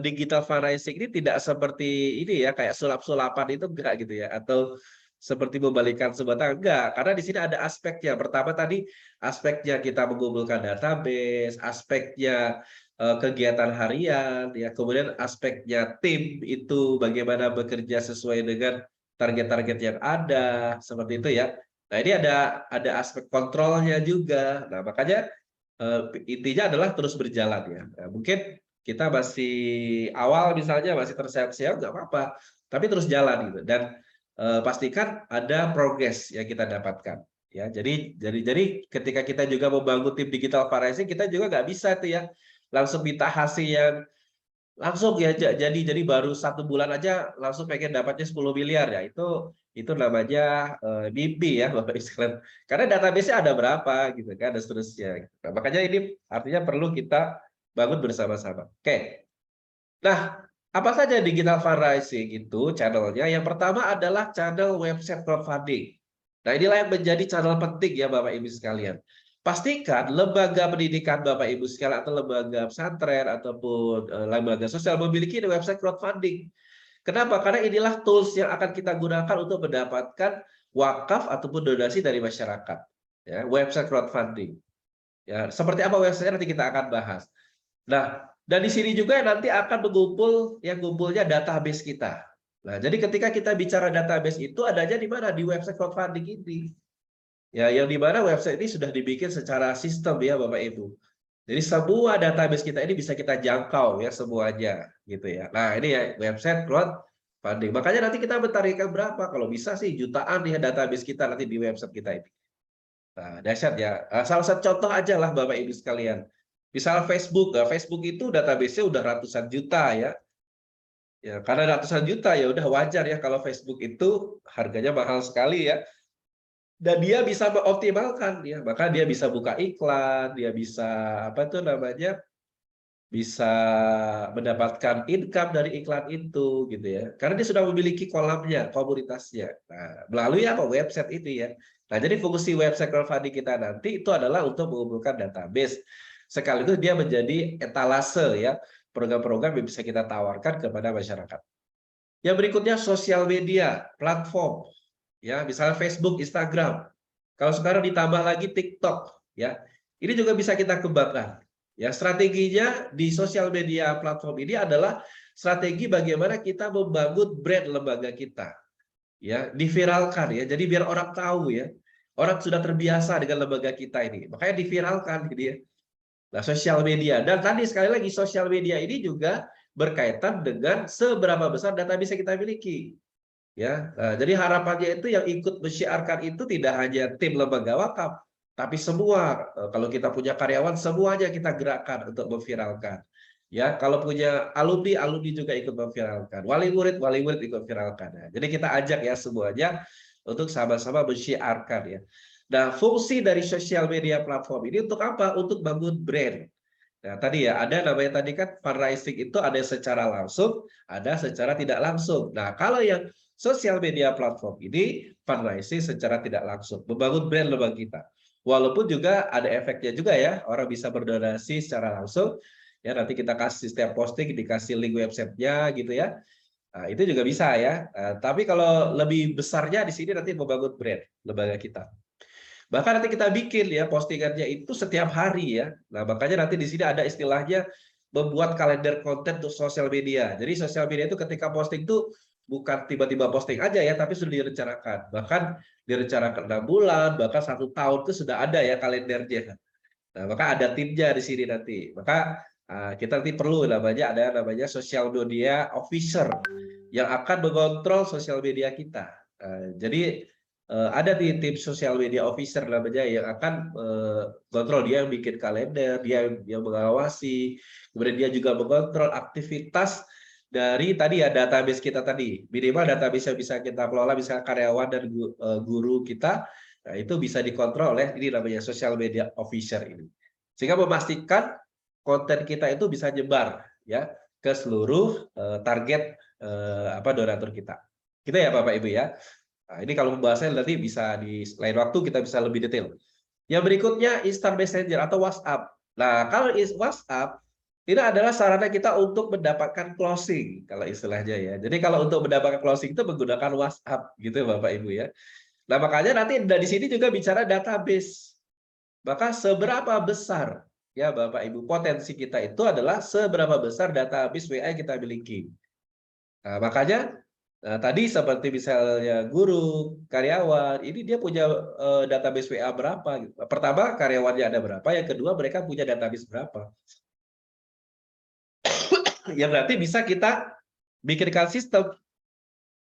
digital fundraising ini tidak seperti ini ya kayak sulap-sulapan itu enggak gitu ya atau seperti membalikan sebatang enggak karena di sini ada aspeknya. Pertama tadi aspeknya kita mengumpulkan database, aspeknya kegiatan harian ya kemudian aspeknya tim itu bagaimana bekerja sesuai dengan target-target yang ada seperti itu ya. Nah, ini ada aspek kontrolnya juga. Nah, makanya intinya adalah terus berjalan ya. Nah, mungkin kita masih awal misalnya masih terseok-seok nggak apa-apa, tapi terus jalan gitu. Dan pastikan ada progres yang kita dapatkan. Ya, jadi ketika kita juga membangun tim digital fundraising, kita juga nggak bisa tuh ya langsung minta hasil yang Langsung ya, jadi baru 1 bulan aja langsung pengen dapatnya 10 miliar ya, itu namanya mimpi ya Bapak Ibu sekalian. Karena database-nya ada berapa gitu kan, dan seterusnya. Gitu. Nah, makanya ini artinya perlu kita bangun bersama-sama. Oke. Nah, apa saja digital fundraising itu channelnya? Yang pertama adalah channel website crowdfunding. Nah, inilah yang menjadi channel penting ya Bapak Ibu sekalian. Pastikan lembaga pendidikan Bapak Ibu sekalian atau lembaga pesantren ataupun lembaga sosial memiliki website crowdfunding. Kenapa? Karena inilah tools yang akan kita gunakan untuk mendapatkan wakaf ataupun donasi dari masyarakat. Ya, website crowdfunding. Ya, seperti apa website nanti kita akan bahas. Nah, dan di sini juga nanti akan ngumpulnya database kita. Nah, jadi ketika kita bicara database itu adanya di mana? Di website crowdfunding ini. Ya, yang di mana website ini sudah dibikin secara sistem ya Bapak Ibu. Jadi semua database kita ini bisa kita jangkau ya semuanya gitu ya. Nah, ini ya website crowdfunding. Makanya nanti kita bertarikan berapa? Kalau bisa sih jutaan ya database kita nanti di website kita ini. Nah, dahsyat ya. Salah satu contoh aja lah Bapak Ibu sekalian. Misal Facebook, nah Facebook itu database-nya udah ratusan juta ya. Ya, karena ratusan juta ya udah wajar ya kalau Facebook itu harganya mahal sekali ya. Dan dia bisa mengoptimalkan ya, maka dia bisa buka iklan, dia bisa apa tuh namanya? Bisa mendapatkan income dari iklan itu gitu ya. Karena dia sudah memiliki kolamnya, komunitasnya. Nah, melalui apa? Website itu ya. Nah, jadi fungsi website crowdfunding kita nanti itu adalah untuk mengumpulkan database. Sekaligus dia menjadi etalase ya, program-program yang bisa kita tawarkan kepada masyarakat. Yang berikutnya sosial media, platform. Ya, misalnya Facebook, Instagram. Kalau sekarang ditambah lagi TikTok ya. Ini juga bisa kita kembangkan. Ya, strateginya di sosial media platform ini adalah strategi bagaimana kita membangun brand lembaga kita. Ya, diviralkan ya. Jadi biar orang tahu ya. Orang sudah terbiasa dengan lembaga kita ini. Makanya diviralkan gitu ya. Nah, sosial media dan tadi sekali lagi sosial media ini juga berkaitan dengan seberapa besar database yang kita miliki. Ya, nah, jadi harapannya itu yang ikut menyiarkan itu tidak hanya tim lembaga wakaf, tapi semua. Kalau kita punya karyawan, semuanya kita gerakkan untuk memviralkan. Ya, kalau punya alumni, alumni juga ikut memviralkan. Wali murid ikut viralkan. Ya. Jadi kita ajak ya semuanya untuk sama-sama menyiarkan ya. Nah, fungsi dari sosial media platform ini untuk apa? Untuk bangun brand. Nah, tadi ya ada namanya tadi kan fundraising itu ada secara langsung, ada secara tidak langsung. Nah, kalau yang sosial media platform ini fundraising secara tidak langsung, membangun brand lembaga kita. Walaupun juga ada efeknya juga ya, orang bisa berdonasi secara langsung. Ya, nanti kita kasih setiap posting dikasih link websitenya gitu ya. Nah, itu juga bisa ya. Tapi kalau lebih besarnya di sini nanti membangun brand lembaga kita. Bahkan nanti kita bikin ya postingannya itu setiap hari ya. Nah, makanya nanti di sini ada istilahnya membuat kalender konten untuk sosial media. Jadi sosial media itu ketika posting itu bukan tiba-tiba posting aja ya, tapi sudah direncanakan. Bahkan direncanakan 6 bulan, bahkan 1 tahun itu sudah ada ya kalendernya. Nah, maka ada timnya di sini nanti. Maka kita nanti perlu namanya sosial media officer yang akan mengontrol sosial media kita. Jadi ada di tim sosial media officer namanya yang akan kontrol, dia yang bikin kalender, dia yang mengawasi, kemudian dia juga mengontrol aktivitas dari tadi ya database kita tadi, minimal database yang bisa kita kelola misalnya karyawan dan guru kita, nah itu bisa dikontrol oleh ini namanya sosial media officer ini, sehingga memastikan konten kita itu bisa nyebar ya ke seluruh target donatur kita. Kita ya Bapak Ibu ya. Nah, ini kalau pembahasannya nanti bisa di lain waktu kita bisa lebih detail. Yang berikutnya instant messenger atau WhatsApp. Nah, kalau WhatsApp ini adalah sarana kita untuk mendapatkan closing kalau istilahnya ya. Jadi kalau untuk mendapatkan closing itu menggunakan WhatsApp gitu Bapak Ibu ya. Nah, makanya nanti di sini juga bicara database. Maka seberapa besar ya Bapak Ibu potensi kita itu adalah seberapa besar database WA yang kita miliki. Nah, makanya tadi seperti misalnya guru, karyawan, ini dia punya database WA berapa? Gitu. Pertama, karyawannya ada berapa? Yang kedua, mereka punya database berapa? Yang nanti bisa kita bikinkan sistem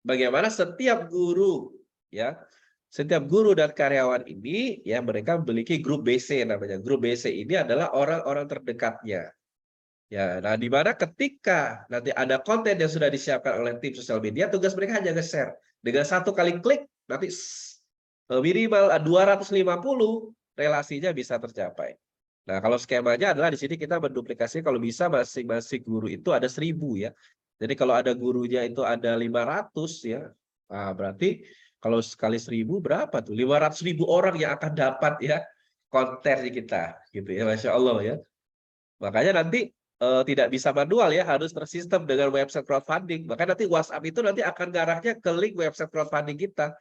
bagaimana setiap guru, ya, setiap guru dan karyawan ini, ya, mereka memiliki grup BC namanya. Grup BC ini adalah orang-orang terdekatnya. Ya, nah di mana ketika nanti ada konten yang sudah disiapkan oleh tim sosial media, tugas mereka hanya nge-share. Dengan satu kali klik, nanti minimal 250 relasinya bisa tercapai. Nah, kalau skemanya adalah di sini kita menduplikasi kalau bisa masing-masing guru itu ada 1000 ya. Jadi kalau ada gurunya itu ada 500 ya, nah, berarti kalau sekali 1000 berapa tuh? 500.000 orang yang akan dapat ya konten di kita, gitu ya, Masya Allah ya. Makanya nanti tidak bisa manual ya, harus tersistem dengan website crowdfunding. Maka nanti WhatsApp itu nanti akan ngarahnya ke link website crowdfunding kita.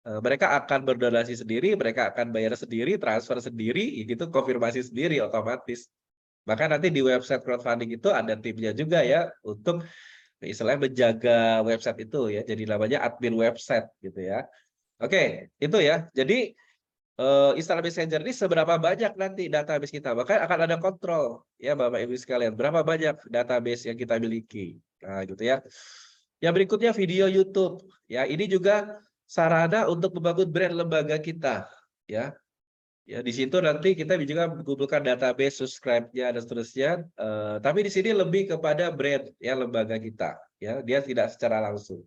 Mereka akan berdonasi sendiri, mereka akan bayar sendiri, transfer sendiri, gitu, konfirmasi sendiri otomatis. Maka nanti di website crowdfunding itu ada timnya juga ya untuk istilahnya menjaga website itu ya. Jadi namanya admin website gitu ya. Oke, itu ya. Jadi Instagram Messenger ini seberapa banyak nanti database kita, maka akan ada kontrol ya Bapak Ibu sekalian, berapa banyak database yang kita miliki. Nah, gitu ya. Yang berikutnya video YouTube. Ya, ini juga sarana untuk membangun brand lembaga kita, ya. Ya, di situ nanti kita juga mengumpulkan database, subscribe-nya dan seterusnya. Tapi di sini lebih kepada brand ya lembaga kita, ya. Dia tidak secara langsung.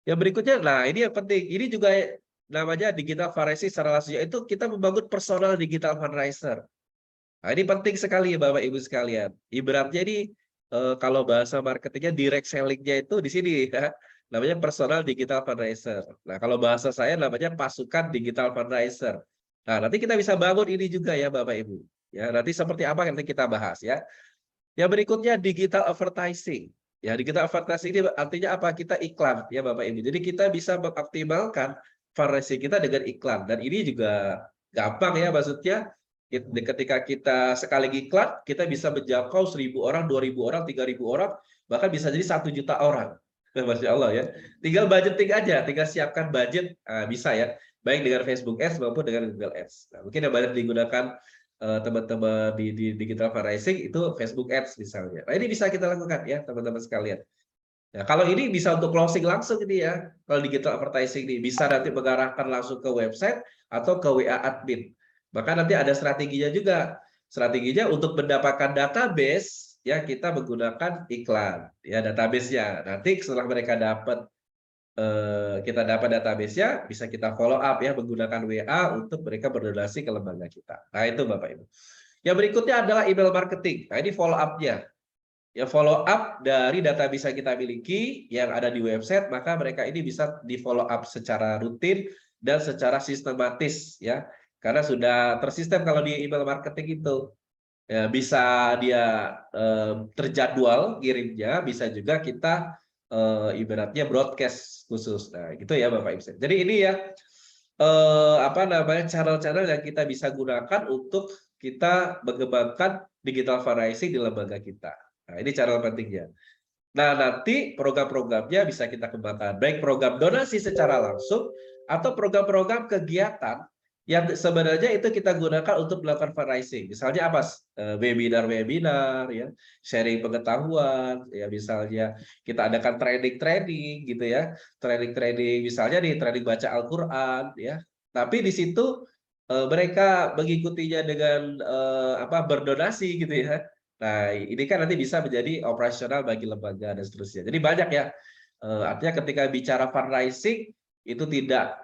Yang berikutnya, nah ini yang penting. Ini juga namanya digital fundraising secara langsung, yaitu kita membangun personal digital fundraiser. Nah, ini penting sekali ya Bapak Ibu sekalian. Ibaratnya ini kalau bahasa marketingnya direct selling-nya itu di sini ya. Namanya personal digital fundraiser. Nah, kalau bahasa saya namanya pasukan digital fundraiser. Nah, nanti kita bisa bangun ini juga ya Bapak Ibu. Ya, nanti seperti apa nanti kita bahas ya. Yang berikutnya digital advertising. Ya, digital advertising ini artinya apa? Kita iklan ya Bapak Ibu. Jadi kita bisa mengoptimalkan fundraising kita dengan iklan, dan ini juga gampang ya, maksudnya ketika kita sekali iklan kita bisa menjangkau 1000 orang, 2000 orang, 3000 orang, bahkan bisa jadi 1 juta orang. Masya Allah ya. Tinggal budgeting aja, tinggal siapkan budget, bisa ya, baik dengan Facebook Ads maupun dengan Google Ads. Nah, mungkin yang banyak digunakan teman-teman di digital fundraising itu Facebook Ads misalnya. Nah, ini bisa kita lakukan ya teman-teman sekalian. Ya, kalau ini bisa untuk closing langsung ini ya. Kalau digital advertising ini bisa nanti mengarahkan langsung ke website atau ke WA admin. Maka nanti ada strateginya juga. Strateginya untuk mendapatkan database ya kita menggunakan iklan ya database-nya. Nanti setelah mereka kita dapat database-nya, bisa kita follow up ya menggunakan WA untuk mereka berdonasi ke lembaga kita. Nah, itu Bapak Ibu. Yang berikutnya adalah email marketing. Nah, ini follow up-nya. Ya, follow up dari database yang kita miliki yang ada di website, maka mereka ini bisa di follow up secara rutin dan secara sistematis ya, karena sudah tersistem. Kalau di email marketing itu ya, bisa dia terjadwal kirimnya, bisa juga kita ibaratnya broadcast khusus. Nah, gitu ya Bapak Ibu. Jadi ini ya apa namanya channel-channel yang kita bisa gunakan untuk kita mengembangkan digital fundraising di lembaga kita. Nah, ini cara pentingnya. Nah, nanti program-programnya bisa kita kembangkan, baik program donasi secara langsung atau program-program kegiatan yang sebenarnya itu kita gunakan untuk melakukan fundraising. Misalnya apa? Webinar-webinar, ya, sharing pengetahuan, ya, misalnya kita adakan training-training, gitu ya, training-training, misalnya di training baca Al-Quran, ya. Tapi di situ mereka mengikutinya dengan berdonasi, gitu ya. Nah, ini kan nanti bisa menjadi operasional bagi lembaga dan seterusnya. Jadi banyak ya. Artinya ketika bicara fundraising itu tidak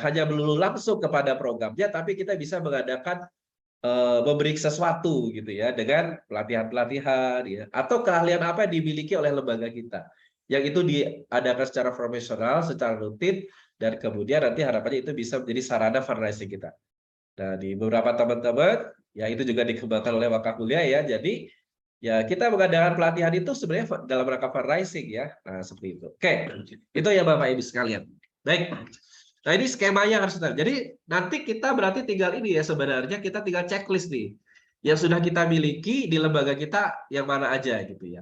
hanya melulu langsung kepada programnya, tapi kita bisa mengadakan memberi sesuatu gitu ya dengan pelatihan-pelatihan ya, atau keahlian apa yang dimiliki oleh lembaga kita. Yang itu diadakan secara profesional, secara rutin, dan kemudian nanti harapannya itu bisa menjadi sarana fundraising kita. Nah, di beberapa teman-teman, ya itu juga dikembangkan oleh Wakaf Mulia ya. Jadi, ya kita mengadakan pelatihan itu sebenarnya dalam rangka fundraising ya. Nah, seperti itu. Oke, itu ya Bapak Ibu sekalian. Baik. Nah, ini skemanya harus benar. Jadi, nanti kita berarti tinggal ini ya, sebenarnya kita tinggal checklist nih. Yang sudah kita miliki di lembaga kita yang mana aja gitu ya.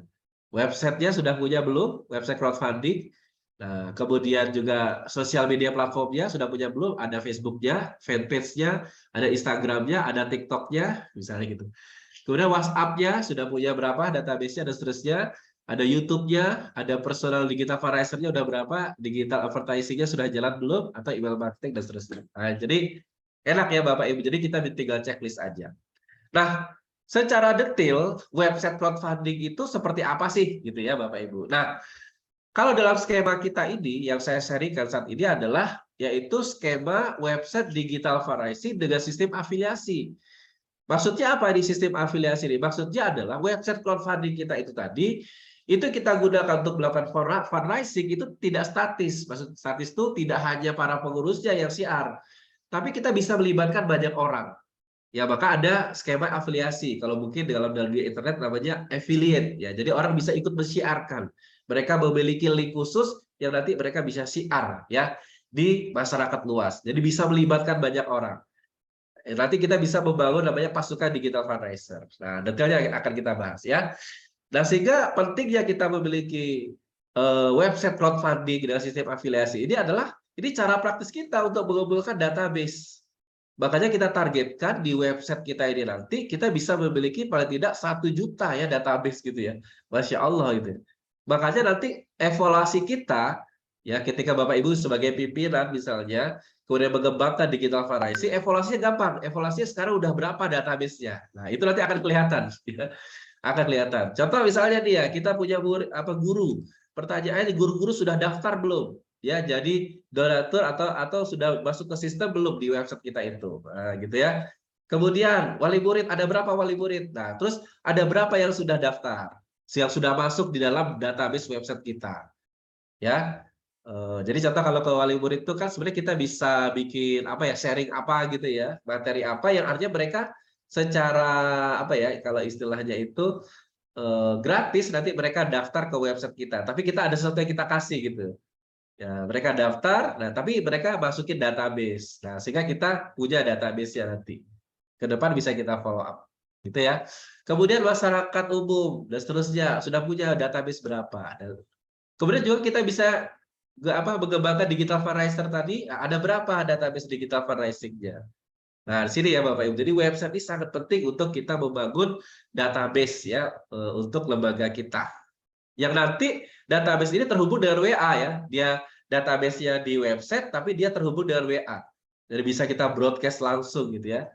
Websitenya sudah punya belum? Website crowdfunding. Nah, kemudian juga sosial media platformnya sudah punya belum? Ada Facebooknya, fanpage-nya, ada Instagramnya, ada TikToknya, misalnya gitu. Kemudian WhatsApp-nya sudah punya berapa? Database-nya dan seterusnya. Ada YouTube-nya, ada personal digital fundraiser-nya udah berapa? Digital advertising-nya sudah jalan belum? Atau email marketing dan seterusnya. Nah, jadi enak ya Bapak Ibu. Jadi kita tinggal checklist aja. Nah, secara detail website crowdfunding itu seperti apa sih gitu ya Bapak Ibu. Nah, kalau dalam skema kita ini yang saya sharingkan saat ini adalah yaitu skema website digital fundraising dengan sistem afiliasi. Maksudnya apa di sistem afiliasi ini? Maksudnya adalah website crowdfunding kita itu tadi itu kita gunakan untuk melakukan fundraising itu tidak statis. Maksud statis itu tidak hanya para pengurusnya yang siar, tapi kita bisa melibatkan banyak orang. Ya, maka ada skema afiliasi. Kalau mungkin dalam dunia internet namanya affiliate ya. Jadi orang bisa ikut mensiarkan. Mereka memiliki link khusus yang nanti mereka bisa siar ya di masyarakat luas. Jadi bisa melibatkan banyak orang. Nanti kita bisa membangun namanya pasukan digital fundraiser. Nah, detailnya akan kita bahas ya. Nah, sehingga pentingnya kita memiliki website crowdfunding dengan sistem afiliasi ini adalah ini cara praktis kita untuk mengumpulkan database. Makanya kita targetkan di website kita ini nanti kita bisa memiliki paling tidak 1 juta ya database gitu ya. Masya Allah gitu. Makanya nanti evaluasi kita ya ketika Bapak Ibu sebagai pimpinan misalnya kemudian mengembangkan digital fundraising, evaluasinya gampang. Evaluasinya sekarang udah berapa database-nya. Nah, itu nanti akan kelihatan ya. Akan kelihatan. Contoh misalnya nih ya, kita punya guru. Pertanyaannya guru-guru sudah daftar belum? Ya, jadi donatur atau sudah masuk ke sistem belum di website kita itu, nah, gitu ya. Kemudian wali murid, ada berapa wali murid? Nah, terus ada berapa yang sudah daftar, yang sudah masuk di dalam database website kita, ya. Jadi contoh kalau ke wali murid itu kan sebenarnya kita bisa bikin apa ya, sharing apa gitu ya, materi apa yang artinya mereka secara apa ya, kalau istilahnya itu gratis nanti mereka daftar ke website kita, tapi kita ada sesuatu yang kita kasih gitu. Ya, mereka daftar, nah tapi mereka masukin database. Nah, sehingga kita punya database-nya nanti. Ke depan bisa kita follow up. Gitu ya. Kemudian masyarakat umum dan seterusnya sudah punya database berapa. Kemudian juga kita bisa mengembangkan digital fundraiser tadi, ada berapa database digital fundraising-nya. Nah, di sini ya Bapak Ibu. Jadi website ini sangat penting untuk kita membangun database ya untuk lembaga kita. Yang nanti database ini terhubung dengan WA ya. Dia database-nya di website tapi dia terhubung dengan WA. Jadi bisa kita broadcast langsung gitu ya.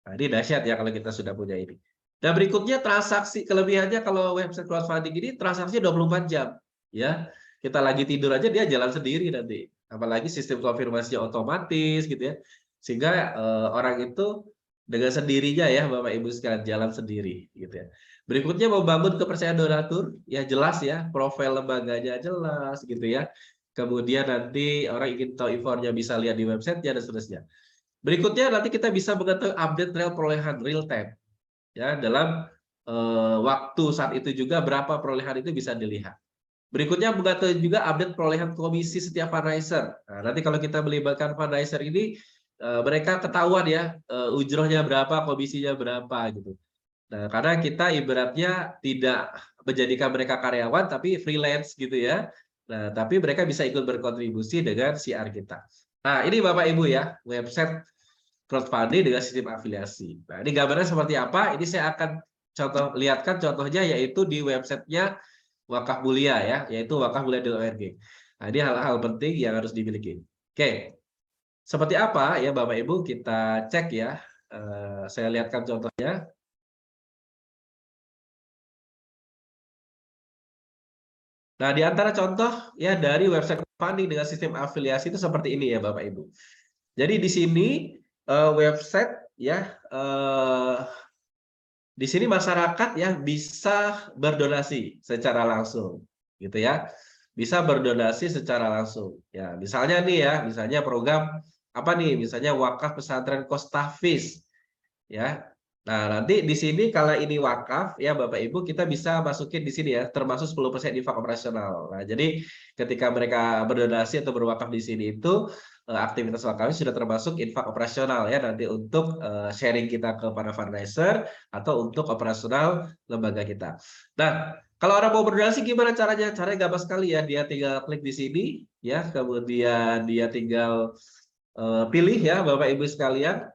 Nah, ini dahsyat ya kalau kita sudah punya ini. Dan berikutnya transaksi kelebihannya kalau website crowdfunding ini transaksinya 24 jam ya. Kita lagi tidur aja dia jalan sendiri nanti. Apalagi sistem konfirmasi otomatis gitu ya. Sehingga orang itu dengan sendirinya ya Bapak Ibu sekalian jalan sendiri gitu ya. Berikutnya membangun kepercayaan donatur, ya jelas ya, profil lembaganya jelas gitu ya. Kemudian nanti orang ingin tahu infonya bisa lihat di website-nya dan seterusnya. Berikutnya nanti kita bisa mengetahui update perolehan real time. Ya, dalam waktu saat itu juga berapa perolehan itu bisa dilihat. Berikutnya mengetahui juga update perolehan komisi setiap fundraiser. Nah, nanti kalau kita melibatkan fundraiser ini mereka ketahuan ya ujrohnya berapa, komisinya berapa gitu. Nah, karena kita ibaratnya tidak menjadikan mereka karyawan tapi freelance gitu ya. Nah, tapi mereka bisa ikut berkontribusi dengan CR kita. Nah, ini Bapak Ibu ya, website crowdfunding dengan sistem afiliasi. Nah, ini gambarnya seperti apa? Ini saya akan lihatkan contohnya yaitu di websitenya Wakaf Mulia ya, yaitu wakafmulia.org. Nah, ini hal-hal penting yang harus dimiliki. Oke. Seperti apa ya Bapak Ibu, kita cek ya. Saya lihatkan contohnya. Nah, di antara contoh ya dari website crowdfunding dengan sistem afiliasi itu seperti ini ya Bapak Ibu. Jadi di sini website ya di sini masyarakat ya bisa berdonasi secara langsung gitu ya. Bisa berdonasi secara langsung. Ya, misalnya nih ya, misalnya program apa nih? Misalnya wakaf pesantren Kostafis ya. Nah, nanti di sini kalau ini wakaf ya Bapak Ibu kita bisa masukin di sini ya termasuk 10% infak operasional. Nah, jadi ketika mereka berdonasi atau berwakaf di sini itu aktivitas wakafnya sudah termasuk infak operasional ya nanti untuk sharing kita ke para fundraiser atau untuk operasional lembaga kita. Nah, kalau orang mau berdonasi gimana caranya? Caranya gampang sekali ya. Dia tinggal klik di sini ya, kemudian dia tinggal pilih ya Bapak Ibu sekalian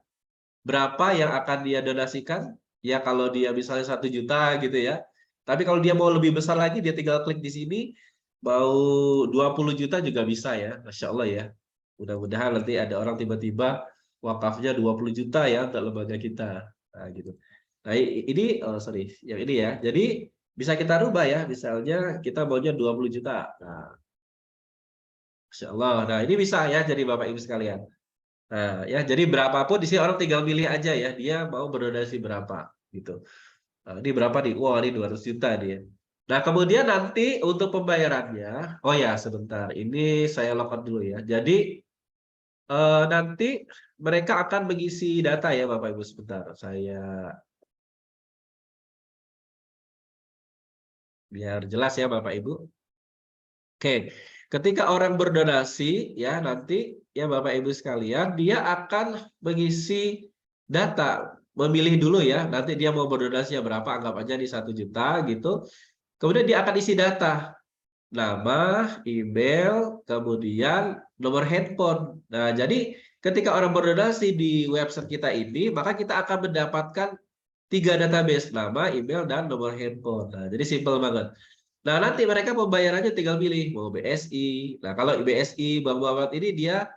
berapa yang akan dia donasikan ya kalau dia misalnya 1 juta gitu ya. Tapi kalau dia mau lebih besar lagi dia tinggal klik di sini mau 20 juta juga bisa ya. Masya Allah ya. Mudah-mudahan nanti ada orang tiba-tiba wakafnya 20 juta ya untuk lembaga kita. Nah, gitu. Nah, ini sorry, yang ini ya. Jadi bisa kita rubah ya. Misalnya kita maunya 20 juta. Nah, Masya Allah. Nah, ini bisa ya jadi Bapak Ibu sekalian. Nah, ya jadi berapapun di sini orang tinggal milih aja ya. Dia mau berdonasi berapa gitu. Nah, ini berapa nih? Wah, ini 200 juta dia. Nah, kemudian nanti untuk pembayarannya, oh ya sebentar. Ini saya login dulu ya. Jadi nanti mereka akan mengisi data ya Bapak Ibu sebentar. Saya biar jelas ya Bapak Ibu. Oke, ketika orang berdonasi ya nanti ya Bapak Ibu sekalian, dia akan mengisi data, memilih dulu ya, nanti dia mau berdonasi berapa, anggap aja di 1 juta gitu. Kemudian dia akan isi data, nama, email, kemudian nomor handphone. Nah, jadi ketika orang berdonasi di website kita ini, maka kita akan mendapatkan 3 database, nama, email, dan nomor handphone. Nah, jadi simple banget. Nah, nanti mereka pembayarannya tinggal pilih mau BSI. Nah, kalau BSI Bank Muhammad ini dia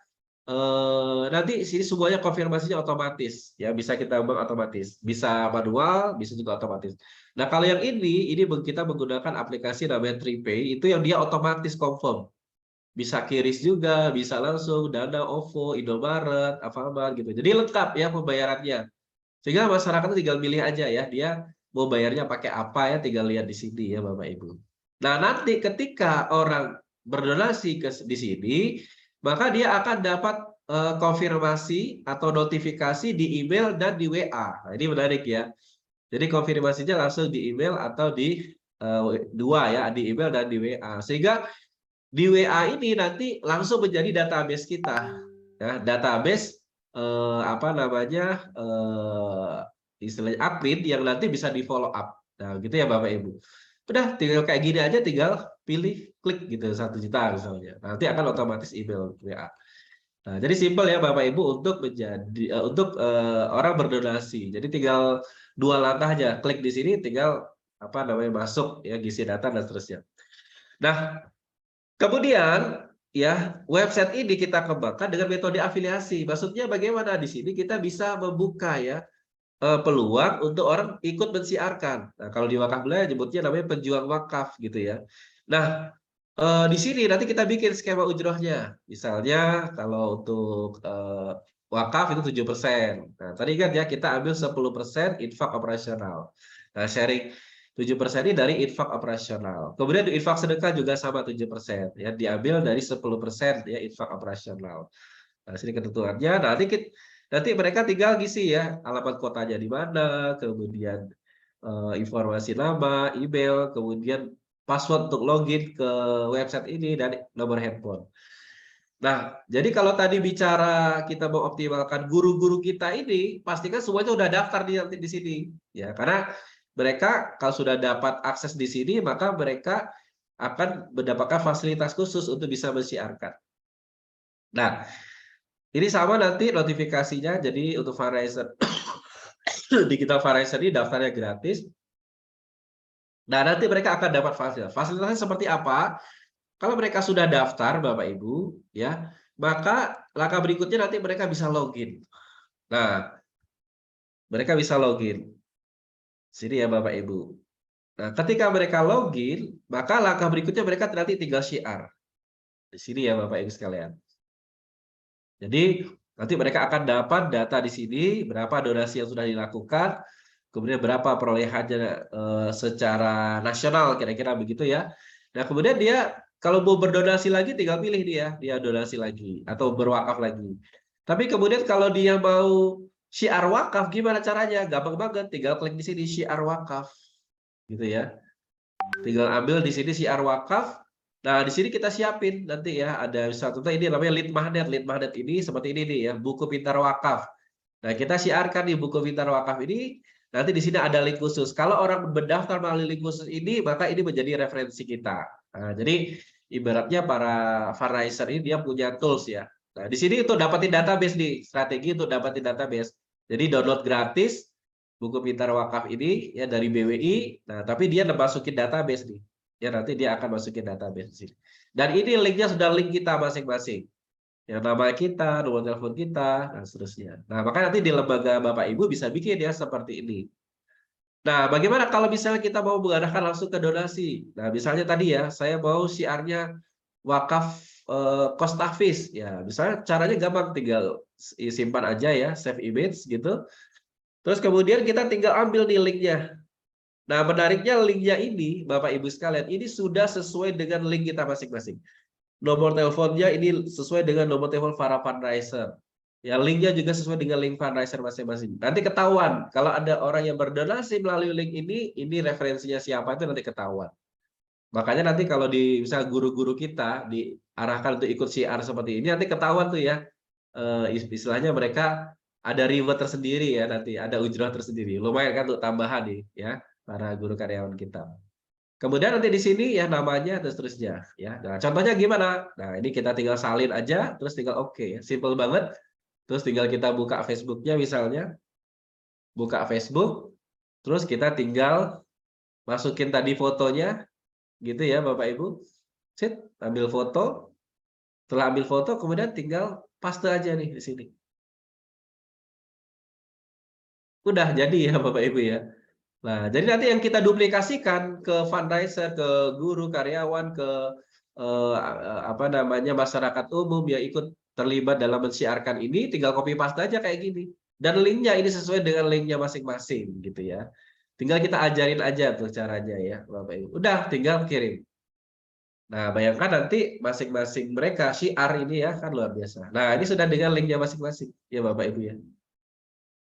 nanti sini semuanya konfirmasinya otomatis ya, bisa kita bank otomatis, bisa manual, bisa juga otomatis. Nah, kalau yang ini kita menggunakan aplikasi namanya TriPay, itu yang dia otomatis confirm. Bisa QRIS juga, bisa langsung Dana, OVO, Indomaret, Alfamart gitu. Jadi lengkap ya pembayarannya. Sehingga masyarakat tinggal milih aja ya, dia mau bayarnya pakai apa ya, tinggal lihat di sini ya Bapak Ibu. Nah, nanti ketika orang berdonasi di sini, maka dia akan dapat konfirmasi atau notifikasi di email dan di WA. Nah, ini menarik ya. Jadi konfirmasinya langsung di email atau di dua ya, di email dan di WA. Sehingga di WA ini nanti langsung menjadi database kita. Ya, database apa namanya istilahnya admin yang nanti bisa di follow up. Nah, gitu ya Bapak Ibu. Udah tinggal kayak gini aja, tinggal pilih klik gitu 1 juta misalnya. Nanti akan otomatis email WA. Nah, jadi simpel ya Bapak Ibu untuk menjadi untuk orang berdonasi. Jadi tinggal 2 langkah aja, klik di sini tinggal apa namanya masuk ya, ngisi data dan seterusnya. Nah, kemudian ya website ini kita kembangkan dengan metode afiliasi. Maksudnya bagaimana? Di sini kita bisa membuka ya peluang untuk orang ikut mensiarkan. Nah, kalau di wakaf wilayah nyebutnya namanya penjual wakaf gitu ya. Nah, di sini nanti kita bikin skema ujrohnya. Misalnya kalau untuk wakaf itu 7%. Nah, tadi kan ya kita ambil 10% infak operasional. Nah, sharing 7% ini dari infak operasional. Kemudian di infak sedekah juga sama 7%. Ya, diambil dari 10% ya infak operasional. Nah, sini ketentuannya. Nanti mereka tinggal ngisi ya alamat kotanya di mana, kemudian informasi nama, email, kemudian password untuk login ke website ini dan nomor handphone. Nah, jadi kalau tadi bicara kita mau optimalkan guru-guru kita ini, pastikan semuanya udah daftar di sini, ya. Karena mereka kalau sudah dapat akses di sini, maka mereka akan mendapatkan fasilitas khusus untuk bisa mensiarkan. Nah, ini sama nanti notifikasinya. Jadi untuk fundraiser digital fundraiser ini daftarnya gratis. Nah, nanti mereka akan dapat fasilitas. Fasilitasnya seperti apa? Kalau mereka sudah daftar, Bapak Ibu, ya, maka langkah berikutnya nanti mereka bisa login. Nah, mereka bisa login. Sini ya, Bapak Ibu. Nah, ketika mereka login, maka langkah berikutnya mereka nanti tinggal syiar. Di sini ya, Bapak Ibu sekalian. Jadi, nanti mereka akan dapat data di sini, berapa donasi yang sudah dilakukan, kemudian berapa perolehannya secara nasional, kira-kira begitu ya. Nah, kemudian dia kalau mau berdonasi lagi tinggal pilih dia donasi lagi atau berwakaf lagi. Tapi kemudian kalau dia mau syiar wakaf gimana caranya? Gampang banget, tinggal klik di sini syiar wakaf. Gitu ya. Tinggal ambil di sini syiar wakaf. Nah, di sini kita siapin nanti ya ada satu ini namanya lead magnet. Lead magnet ini seperti ini nih ya, buku pintar wakaf. Nah, kita syiarkan di buku pintar wakaf ini. Nanti di sini ada link khusus. Kalau orang mendaftar melalui link khusus ini, maka ini menjadi referensi kita. Nah, jadi ibaratnya para fundraiser ini dia punya tools ya. Nah, di sini untuk dapatin database nih, strategi untuk dapatin database. Jadi download gratis buku pintar wakaf ini ya dari BWI. Nah, tapi dia masukin database nih. Ya nanti dia akan masukin database di sini. Dan ini linknya sudah link kita masing-masing. Yang nama kita, nomor telepon kita, dan seterusnya. Nah, maka nanti di lembaga Bapak Ibu bisa bikin ya seperti ini. Nah, bagaimana kalau misalnya kita mau mengarahkan langsung ke donasi? Nah, misalnya tadi ya, saya mau syiarnya wakaf cost tahfiz. Ya, misalnya caranya gampang, tinggal simpan aja ya, save image gitu. Terus kemudian kita tinggal ambil nih linknya. Nah, menariknya linknya ini, Bapak Ibu sekalian, ini sudah sesuai dengan link kita masing-masing. Nomor teleponnya ini sesuai dengan nomor telepon para fundraiser. Ya, linknya juga sesuai dengan link fundraiser masing-masing. Nanti ketahuan kalau ada orang yang berdonasi melalui link ini referensinya siapa itu nanti ketahuan. Makanya nanti kalau di misalnya guru-guru kita diarahkan untuk ikut syiar seperti ini, nanti ketahuan tuh ya, istilahnya mereka ada reward tersendiri ya, nanti ada ujrah tersendiri. Lumayan kan untuk tambahan nih ya, para guru karyawan kita. Kemudian nanti di sini ya namanya dan seterusnya ya. Nah, contohnya gimana? Nah, ini kita tinggal salin aja terus tinggal oke ya. Simple banget. Terus tinggal kita buka Facebooknya misalnya. Buka Facebook, terus kita tinggal masukin tadi fotonya gitu ya Bapak Ibu. Sit, ambil foto. Setelah ambil foto kemudian tinggal paste aja nih di sini. Udah jadi ya Bapak Ibu ya. Nah, jadi nanti yang kita duplikasikan ke fundraiser, ke guru, karyawan, ke apa namanya masyarakat umum yang ikut terlibat dalam mensiarkan ini, tinggal copy paste aja kayak gini. Dan linknya ini sesuai dengan linknya masing-masing gitu ya. Tinggal kita ajarin aja tuh caranya ya, Bapak Ibu. Udah, tinggal kirim. Nah, bayangkan nanti masing-masing mereka syiar ini ya kan luar biasa. Nah, ini sudah dengan linknya masing-masing ya Bapak Ibu ya.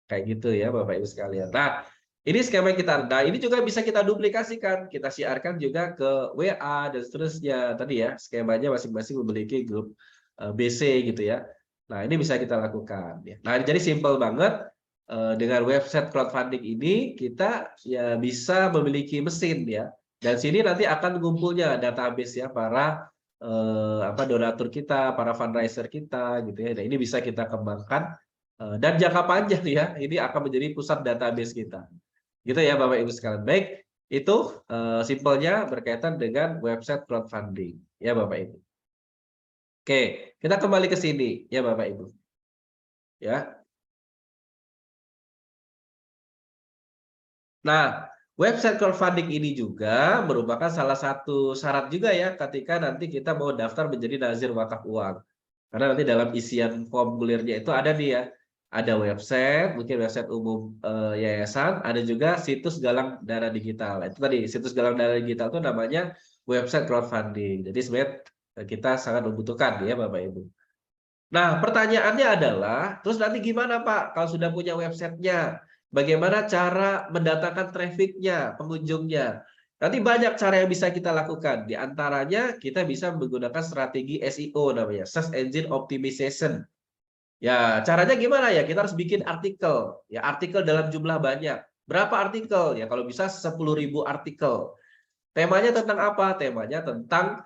Kayak gitu ya Bapak Ibu sekalian. Nah, ini skema yang kita. Nah, ini juga bisa kita duplikasikan. Kita siarkan juga ke WA dan seterusnya. Tadi ya, skemanya masing-masing memiliki grup BC gitu ya. Nah, ini bisa kita lakukan ya. Nah, jadi simple banget dengan website crowdfunding ini kita ya bisa memiliki mesin ya. Dan sini nanti akan ngumpulnya database ya para donatur kita, para fundraiser kita gitu ya. Nah, ini bisa kita kembangkan dan jangka panjang ya, ini akan menjadi pusat database kita. Gitu ya Bapak Ibu sekalian. Baik, itu simpelnya berkaitan dengan website crowdfunding ya Bapak Ibu. Oke, kita kembali ke sini ya Bapak Ibu. Ya. Nah, website crowdfunding ini juga merupakan salah satu syarat juga ya ketika nanti kita mau daftar menjadi nazir wakaf uang. Karena nanti dalam isian formulirnya itu ada nih ya, ada website, mungkin website umum yayasan, ada juga situs galang dana digital. Itu tadi, situs galang dana digital itu namanya website crowdfunding. Jadi sebenarnya kita sangat membutuhkan ya Bapak Ibu. Nah, pertanyaannya adalah, terus nanti gimana Pak kalau sudah punya websitenya? Bagaimana cara mendatangkan trafficnya, pengunjungnya? Nanti banyak cara yang bisa kita lakukan. Di antaranya kita bisa menggunakan strategi SEO namanya, Search Engine Optimization. Ya, caranya gimana ya? Kita harus bikin artikel. Ya, artikel dalam jumlah banyak. Berapa artikel? Ya, kalau bisa 10.000 artikel. Temanya tentang apa? Temanya tentang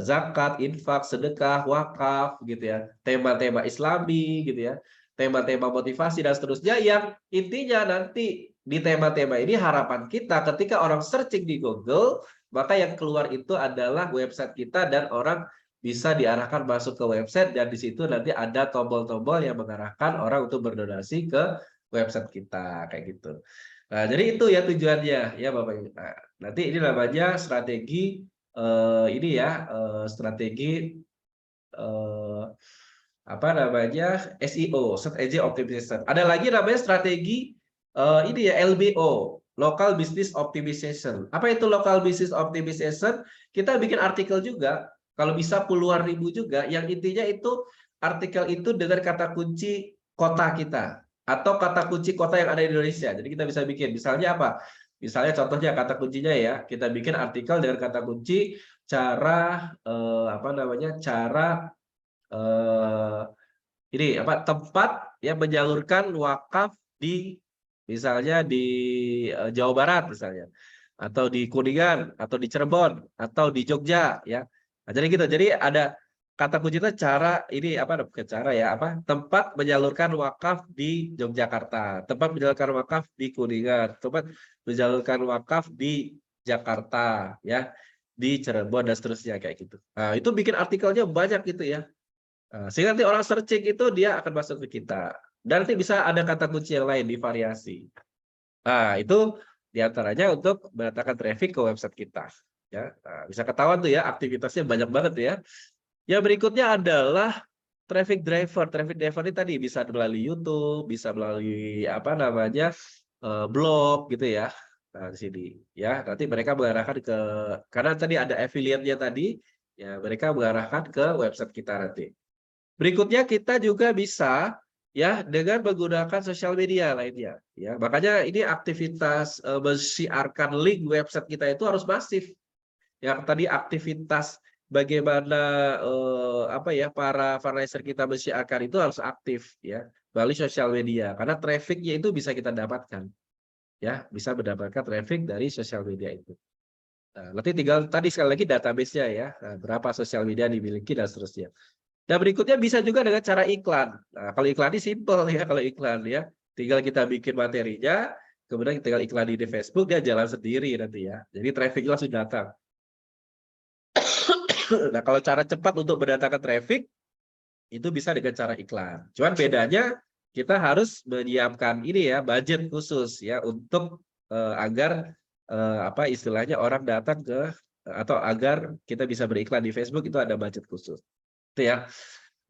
zakat, infak, sedekah, wakaf gitu ya. Tema-tema Islami gitu ya. Tema-tema motivasi dan seterusnya yang intinya nanti di tema-tema ini harapan kita ketika orang searching di Google, maka yang keluar itu adalah website kita dan orang bisa diarahkan masuk ke website dan di situ nanti ada tombol-tombol yang mengarahkan orang untuk berdonasi ke website kita kayak gitu. Nah, jadi itu ya tujuannya ya Bapak Ibu. Nah, nanti ini namanya strategi ini ya strategi eh, apa namanya SEO, Search Engine Optimization. Ada lagi namanya strategi ini ya LBO, Local Business Optimization. Apa itu Local Business Optimization? Kita bikin artikel juga, kalau bisa puluhan ribu juga, yang intinya itu artikel itu dengan kata kunci kota kita atau kata kunci kota yang ada di Indonesia. Jadi kita bisa bikin, misalnya apa? Misalnya contohnya kata kuncinya ya, kita bikin artikel dengan kata kunci cara apa namanya? Cara ini apa tempat yang menyalurkan wakaf di misalnya di Jawa Barat misalnya atau di Kuningan atau di Cirebon atau di Jogja ya. Nah, jadi gitu. Jadi ada kata kunci itu cara ini apa bukan cara ya apa tempat menyalurkan wakaf di Yogyakarta, tempat menyalurkan wakaf di Kuningan, tempat menyalurkan wakaf di Jakarta ya, di Cirebon dan seterusnya kayak gitu. Nah, itu bikin artikelnya banyak gitu ya. Nah, sehingga nanti orang searching itu dia akan masuk ke kita. Dan nanti bisa ada kata kunci yang lain di variasi. Nah, itu Di antaranya untuk mendatangkan traffic ke website kita. Ya, nah, bisa ketahuan tuh ya aktivitasnya banyak banget ya. Yang berikutnya adalah traffic driver. Traffic driver ini tadi bisa melalui YouTube, bisa melalui apa namanya blog gitu ya. Nah, di sini ya nanti mereka mengarahkan ke karena tadi ada affiliate-nya tadi, ya mereka mengarahkan ke website kita nanti. Berikutnya kita juga bisa ya dengan menggunakan sosial media lainnya ya. Makanya ini aktivitas mensiarkan link website kita itu harus masif. Yang tadi aktivitas bagaimana apa ya para fundraiser kita mensiarkan itu harus aktif ya melalui sosial media karena trafficnya itu bisa kita dapatkan ya bisa mendapatkan traffic dari sosial media itu. Nah, nanti tinggal tadi sekali lagi database-nya ya, nah, berapa sosial media dimiliki dan seterusnya. Dan berikutnya bisa juga dengan cara iklan. Nah, kalau iklan ini simple ya, kalau iklan ya, tinggal kita bikin materinya, kemudian tinggal iklan di Facebook, dia jalan sendiri nanti ya. Jadi traffic langsung datang. Nah, kalau cara cepat untuk mendatangkan traffic, itu bisa dengan cara iklan. Cuman bedanya, kita harus menyiapkan ini ya, budget khusus ya, untuk agar apa istilahnya orang datang ke atau agar kita bisa beriklan di Facebook itu ada budget khusus. Itu ya.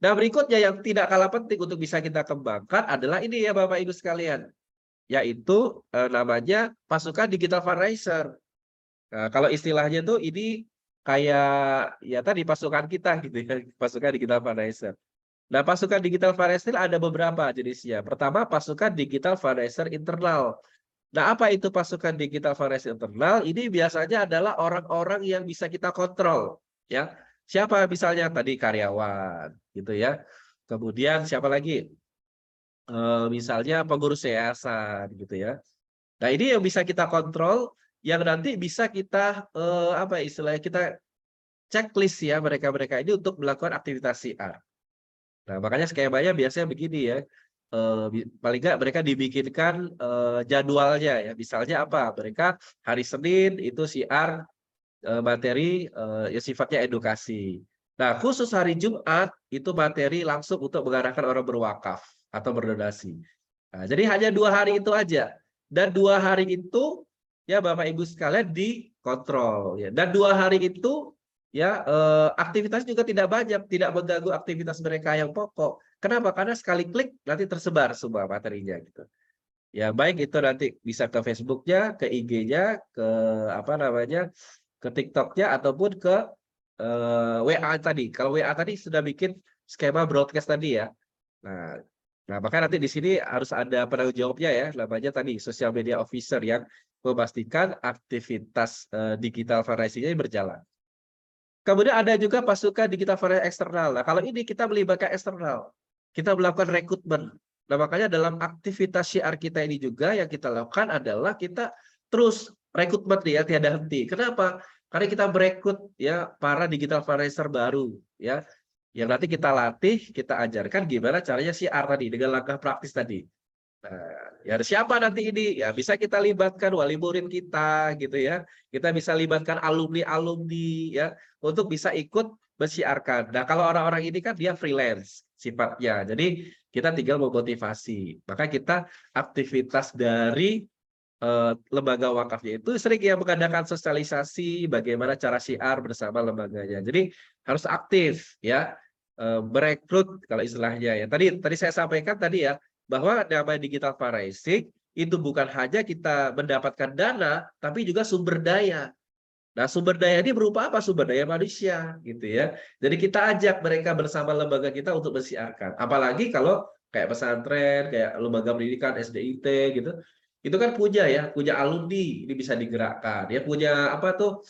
Nah, berikutnya yang tidak kalah penting untuk bisa kita kembangkan adalah ini ya Bapak Ibu sekalian, yaitu namanya pasukan digital fundraiser. Nah, kalau istilahnya tuh ini kayak ya tadi pasukan kita gitu ya, pasukan digital fundraiser. Nah, pasukan digital fundraiser ada beberapa jenisnya. Pertama, pasukan digital fundraiser internal. Nah, apa itu pasukan digital fundraiser internal? Ini biasanya adalah orang-orang yang bisa kita kontrol, ya. Siapa misalnya tadi karyawan, gitu ya. Kemudian siapa lagi? Misalnya pengurus yayasan, gitu ya. Nah, ini yang bisa kita kontrol, yang nanti bisa kita apa istilahnya kita checklist ya mereka-mereka ini untuk melakukan aktivitas CR. Nah, makanya skemanya biasanya begini ya. Paling nggak mereka dibikinkan jadwalnya ya. Misalnya apa? Mereka hari Senin itu siar materi yang sifatnya edukasi. Nah, khusus hari Jumat itu materi langsung untuk mengarahkan orang berwakaf atau berdonasi. Nah, jadi hanya 2 hari itu aja. Dan 2 hari itu ya Bapak Ibu sekalian dikontrol ya. Dan 2 hari itu ya aktivitas juga tidak banyak, tidak mengganggu aktivitas mereka yang pokok. Kenapa? Karena sekali klik nanti tersebar semua materinya gitu. Ya baik itu nanti bisa ke Facebook-nya, ke IG-nya, ke apa namanya, ke TikTok-nya ataupun ke WA tadi. Kalau WA tadi sudah bikin skema broadcast tadi ya. Nah, makanya nanti di sini harus ada penanggung jawabnya ya, namanya tadi social media officer yang memastikan aktivitas digital fundraising-nya berjalan. Kemudian ada juga pasukan digital fundraising eksternal. Nah, kalau ini kita melibatkan eksternal. Kita melakukan rekrutmen. Nah, makanya dalam aktivitas syiar kita ini juga yang kita lakukan adalah kita terus rekrutmen ya, tiada henti. Kenapa? Karena kita merekrut ya para digital fundraiser baru ya. Yang nanti kita latih, kita ajarkan gimana caranya syiar tadi dengan langkah praktis tadi. Nah, ya siapa nanti ini? Ya bisa kita libatkan wali murid kita gitu ya. Kita bisa libatkan alumni-alumni ya untuk bisa ikut mensiarkan. Nah, kalau orang-orang ini kan dia freelance sifatnya. Jadi kita tinggal memotivasi. Maka kita aktivitas dari lembaga wakafnya itu sering ya mengadakan sosialisasi bagaimana cara syiar bersama lembaganya. Jadi harus aktif ya merekrut kalau istilahnya ya. Tadi saya sampaikan tadi ya bahwa namanya digital fundraising itu bukan hanya kita mendapatkan dana, tapi juga sumber daya. Nah, sumber daya ini berupa apa? Sumber daya manusia, gitu ya. Jadi kita ajak mereka bersama lembaga kita untuk mensiarkan. Apalagi kalau kayak pesantren, kayak lembaga pendidikan SDIT, gitu. Itu kan punya alumni, ini bisa digerakkan. Ya punya apa tuh?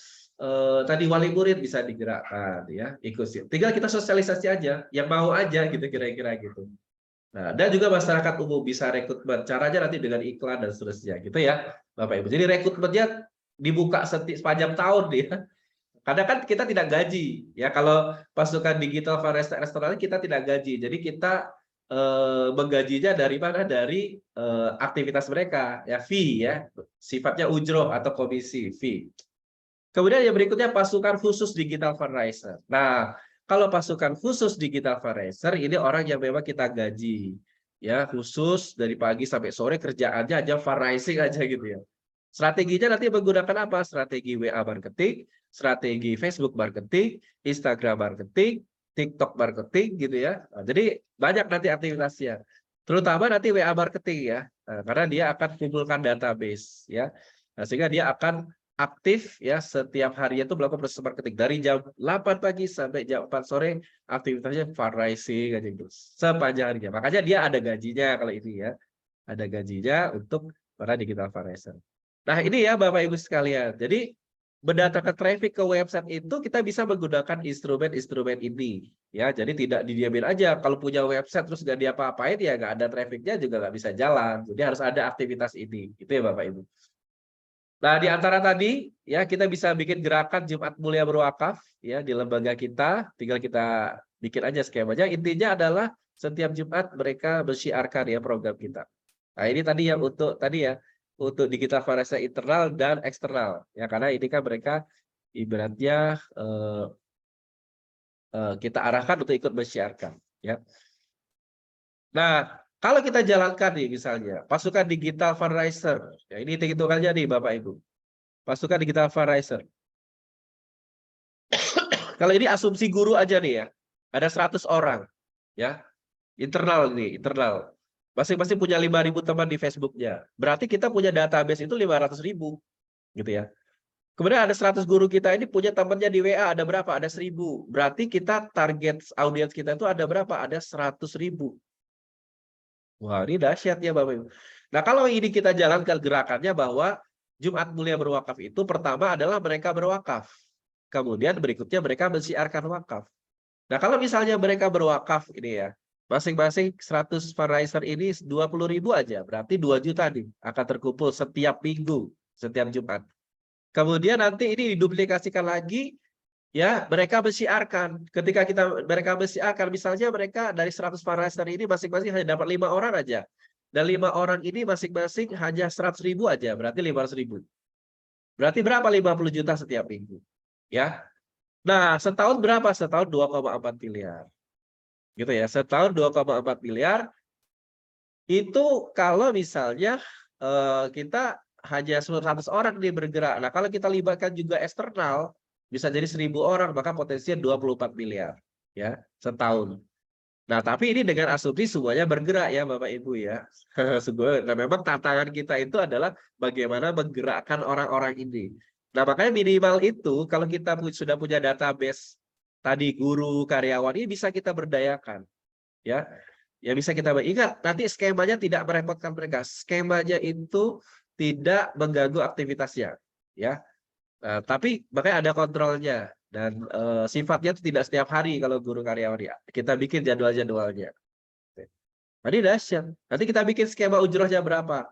Tadi wali murid bisa digerakkan, ya. Ikut. Tinggal kita sosialisasi aja, yang mau aja, gitu kira-kira gitu. Nah, dan juga masyarakat umum bisa rekrutmen. Caranya nanti dengan iklan dan seterusnya, gitu ya, Bapak Ibu. Jadi rekrutmennya dibuka sepanjang tahun ya. Karena kan kita tidak gaji ya. Kalau pasukan digital fundraiser eksternal kita tidak gaji. Jadi kita menggajinya dari mana? Dari aktivitas mereka ya, fee ya. Sifatnya ujroh atau komisi fee. Kemudian yang berikutnya pasukan khusus digital fundraiser. Nah, kalau pasukan khusus digital fundraiser ini orang yang memang kita gaji ya, khusus dari pagi sampai sore kerjaannya aja fundraising aja gitu ya. Strateginya nanti menggunakan apa? Strategi WA marketing, strategi Facebook marketing, Instagram marketing, TikTok marketing gitu ya. Nah, jadi banyak nanti aktivitasnya. Terutama nanti WA marketing ya. Nah, karena dia akan kumpulkan database ya. Nah, sehingga dia akan aktif ya setiap harinya itu melakukan proses marketing dari jam 8 pagi sampai jam 4 sore aktivitasnya fundraising aja gitu. Sepanjang harinya. Makanya dia ada gajinya kalau ini ya. Ada gajinya untuk para digital fundraiser. Nah, ini ya Bapak Ibu sekalian. Jadi berdasarkan traffic ke website itu kita bisa menggunakan instrumen-instrumen ini ya. Jadi tidak didiamin aja. Kalau punya website terus nggak diapa-apain ya nggak ada trafficnya juga nggak bisa jalan. Jadi harus ada aktivitas ini. Itu ya Bapak Ibu. Nah, di antara tadi ya kita bisa bikin gerakan Jumat Mulia Berwakaf ya di lembaga kita. Tinggal kita bikin aja skemanya. Intinya adalah setiap Jumat mereka bersyiarkan ya program kita. Nah, ini tadi yang untuk tadi ya untuk digital fundraiser internal dan eksternal ya karena ini kan mereka ibaratnya kita arahkan untuk ikut bersyiarkan ya. Nah, kalau kita jalankan nih misalnya pasukan digital fundraiser ya ini hitung-hitungannya nih Bapak Ibu. Pasukan digital fundraiser. Kalau ini asumsi guru aja nih ya. Ada 100 orang ya. Internal nih, internal. Masing-masing punya 5.000 teman di Facebooknya. Berarti kita punya database itu 500.000 gitu ya. Kemudian ada 100 guru kita ini punya temannya di WA ada berapa? Ada 1.000. Berarti kita target audiens kita itu ada berapa? Ada 100.000. Wah, ini dahsyat ya Bapak Ibu. Nah, kalau ini kita jalankan gerakannya bahwa Jumat Mulia Berwakaf itu pertama adalah mereka berwakaf. Kemudian berikutnya mereka mensiarkan wakaf. Nah, kalau misalnya mereka berwakaf ini ya, masing-masing 100 fundraiser ini 20.000 aja, berarti 2 juta nih akan terkumpul setiap minggu, setiap Jumat. Kemudian nanti ini diduplikasikan lagi, ya mereka mensiarkan. Ketika mereka mensiarkan, misalnya mereka dari 100 fundraiser ini masing-masing hanya dapat 5 orang aja. Dan 5 orang ini masing-masing hanya 100.000 aja, berarti 500.000. Berarti berapa 50 juta setiap minggu? Ya. Nah, setahun berapa? Setahun 2,4 miliar. Gitu ya. Setahun 2,4 miliar itu kalau misalnya kita hanya 100 orang nih bergerak. Nah, kalau kita libatkan juga eksternal bisa jadi 1.000 orang, maka potensinya 24 miliar ya, setahun. Nah, tapi ini dengan asumsi semuanya bergerak ya Bapak Ibu ya. Nah, memang tantangan kita itu adalah bagaimana menggerakkan orang-orang ini. Nah, makanya minimal itu kalau kita sudah punya database tadi guru, karyawan ini bisa kita berdayakan. Ya. Ya bisa kita ingat nanti skemanya tidak merepotkan mereka. Skemanya itu tidak mengganggu aktivitasnya, ya. Nah, tapi makanya ada kontrolnya dan sifatnya itu tidak setiap hari kalau guru karyawan ya. Kita bikin jadwal-jadwalnya. Tadi dahsyat. Nanti kita bikin skema ujrohnya berapa?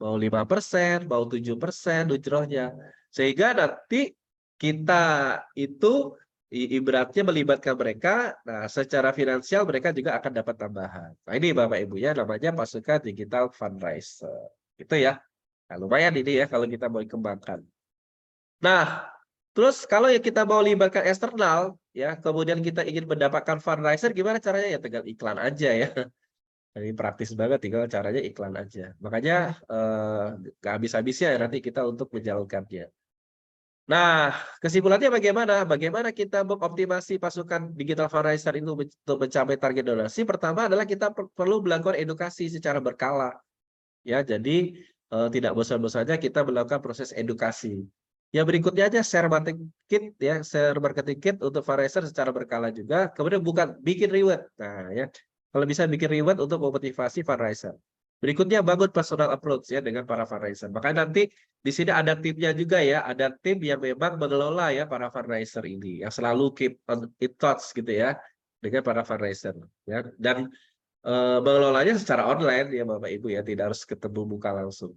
Mau 5%, mau 7% ujrohnya. Sehingga nanti kita itu ibaratnya melibatkan mereka, nah secara finansial mereka juga akan dapat tambahan. Nah ini Bapak Ibu ya namanya pasukan digital fundraiser. Itu ya. Nah, lumayan ini ya kalau kita mau kembangkan. Nah, terus kalau ya kita mau libatkan eksternal ya, kemudian kita ingin mendapatkan fundraiser gimana caranya ya tinggal iklan aja ya. Ini praktis banget, tinggal caranya iklan aja. Makanya nggak habis-habisnya ya nanti kita untuk menjalankannya. Nah, kesimpulannya bagaimana? Bagaimana kita mengoptimasi pasukan digital fundraiser itu untuk mencapai target donasi? Pertama adalah kita perlu melakukan edukasi secara berkala. Ya, jadi tidak bosan-bosannya kita melakukan proses edukasi. Ya berikutnya aja share marketing kit ya, share marketing kit untuk fundraiser secara berkala juga. Kemudian bukan bikin reward. Nah, ya. Kalau bisa bikin reward untuk memotivasi fundraiser. Berikutnya bangun personal approach ya dengan para fundraiser. Makanya nanti di sini ada timnya juga ya, ada tim yang memang mengelola ya para fundraiser ini, yang selalu keep on in touch gitu ya dengan para fundraiser ya. Dan mengelolanya secara online ya Bapak Ibu ya, tidak harus ketemu muka langsung.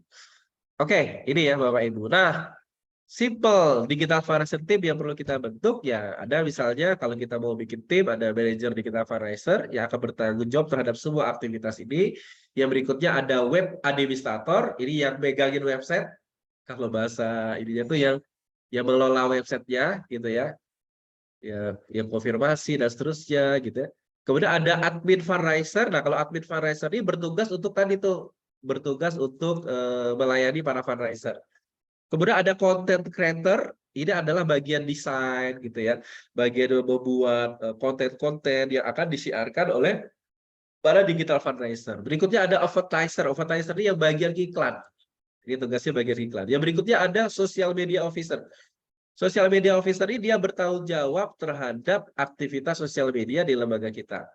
Oke, ini ya Bapak Ibu. Nah, simple digital fundraiser team yang perlu kita bentuk ya ada misalnya kalau kita mau bikin tim ada manajer digital fundraiser yang akan bertanggung jawab terhadap semua aktivitas ini. Yang berikutnya ada web administrator, ini yang megangin website. Kalau bahasa ininya tuh yang mengelola websitenya gitu ya. Ya, yang konfirmasi dan seterusnya gitu ya. Kemudian ada admin fundraiser. Nah, kalau admin fundraiser ini bertugas untuk tadi tuh bertugas untuk melayani para fundraiser. Kemudian ada content creator, ini adalah bagian desain gitu ya, bagian membuat konten-konten yang akan disiarkan oleh para digital fundraiser. Berikutnya ada advertiser. Advertiser ini yang bagian iklan. Ini tugasnya bagian iklan. Yang berikutnya ada social media officer. Social media officer ini dia bertanggung jawab terhadap aktivitas sosial media di lembaga kita.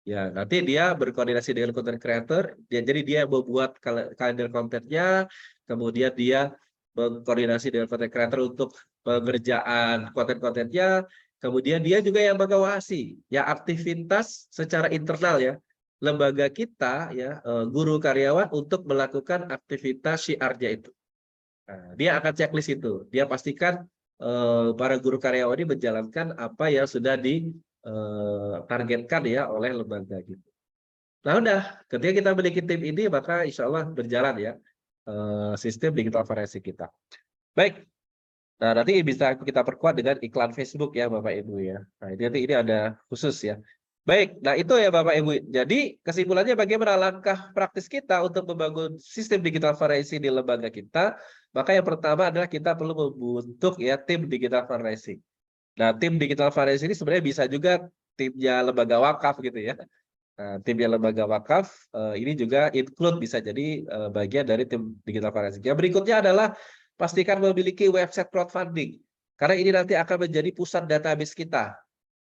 Ya, nanti dia berkoordinasi dengan content creator, jadi dia membuat kalender kontennya, kemudian dia berkoordinasi dengan content creator untuk pengerjaan konten-kontennya, kemudian dia juga yang mengawasi ya aktivitas secara internal ya lembaga kita ya guru karyawan untuk melakukan aktivitas syiarnya itu. Nah, dia akan checklist itu, dia pastikan para guru karyawan ini menjalankan apa yang sudah ditargetkan ya oleh lembaga gitu. Nah udah, ketika kita memiliki tim ini maka insya Allah berjalan ya sistem digital forensik kita. Baik, nah nanti bisa kita perkuat dengan iklan Facebook ya Bapak Ibu ya. Nah ini ada khusus ya. Baik, nah itu ya Bapak Ibu. Jadi kesimpulannya bagaimana langkah praktis kita untuk membangun sistem digital forensik di lembaga kita. Maka yang pertama adalah kita perlu membentuk ya tim digital forensik. Nah tim digital forensik ini sebenarnya bisa juga timnya lembaga wakaf gitu ya. Nah, timnya lembaga wakaf ini juga include bisa jadi bagian dari tim digital forensik. Yang berikutnya adalah pastikan memiliki website crowdfunding. Karena ini nanti akan menjadi pusat database kita.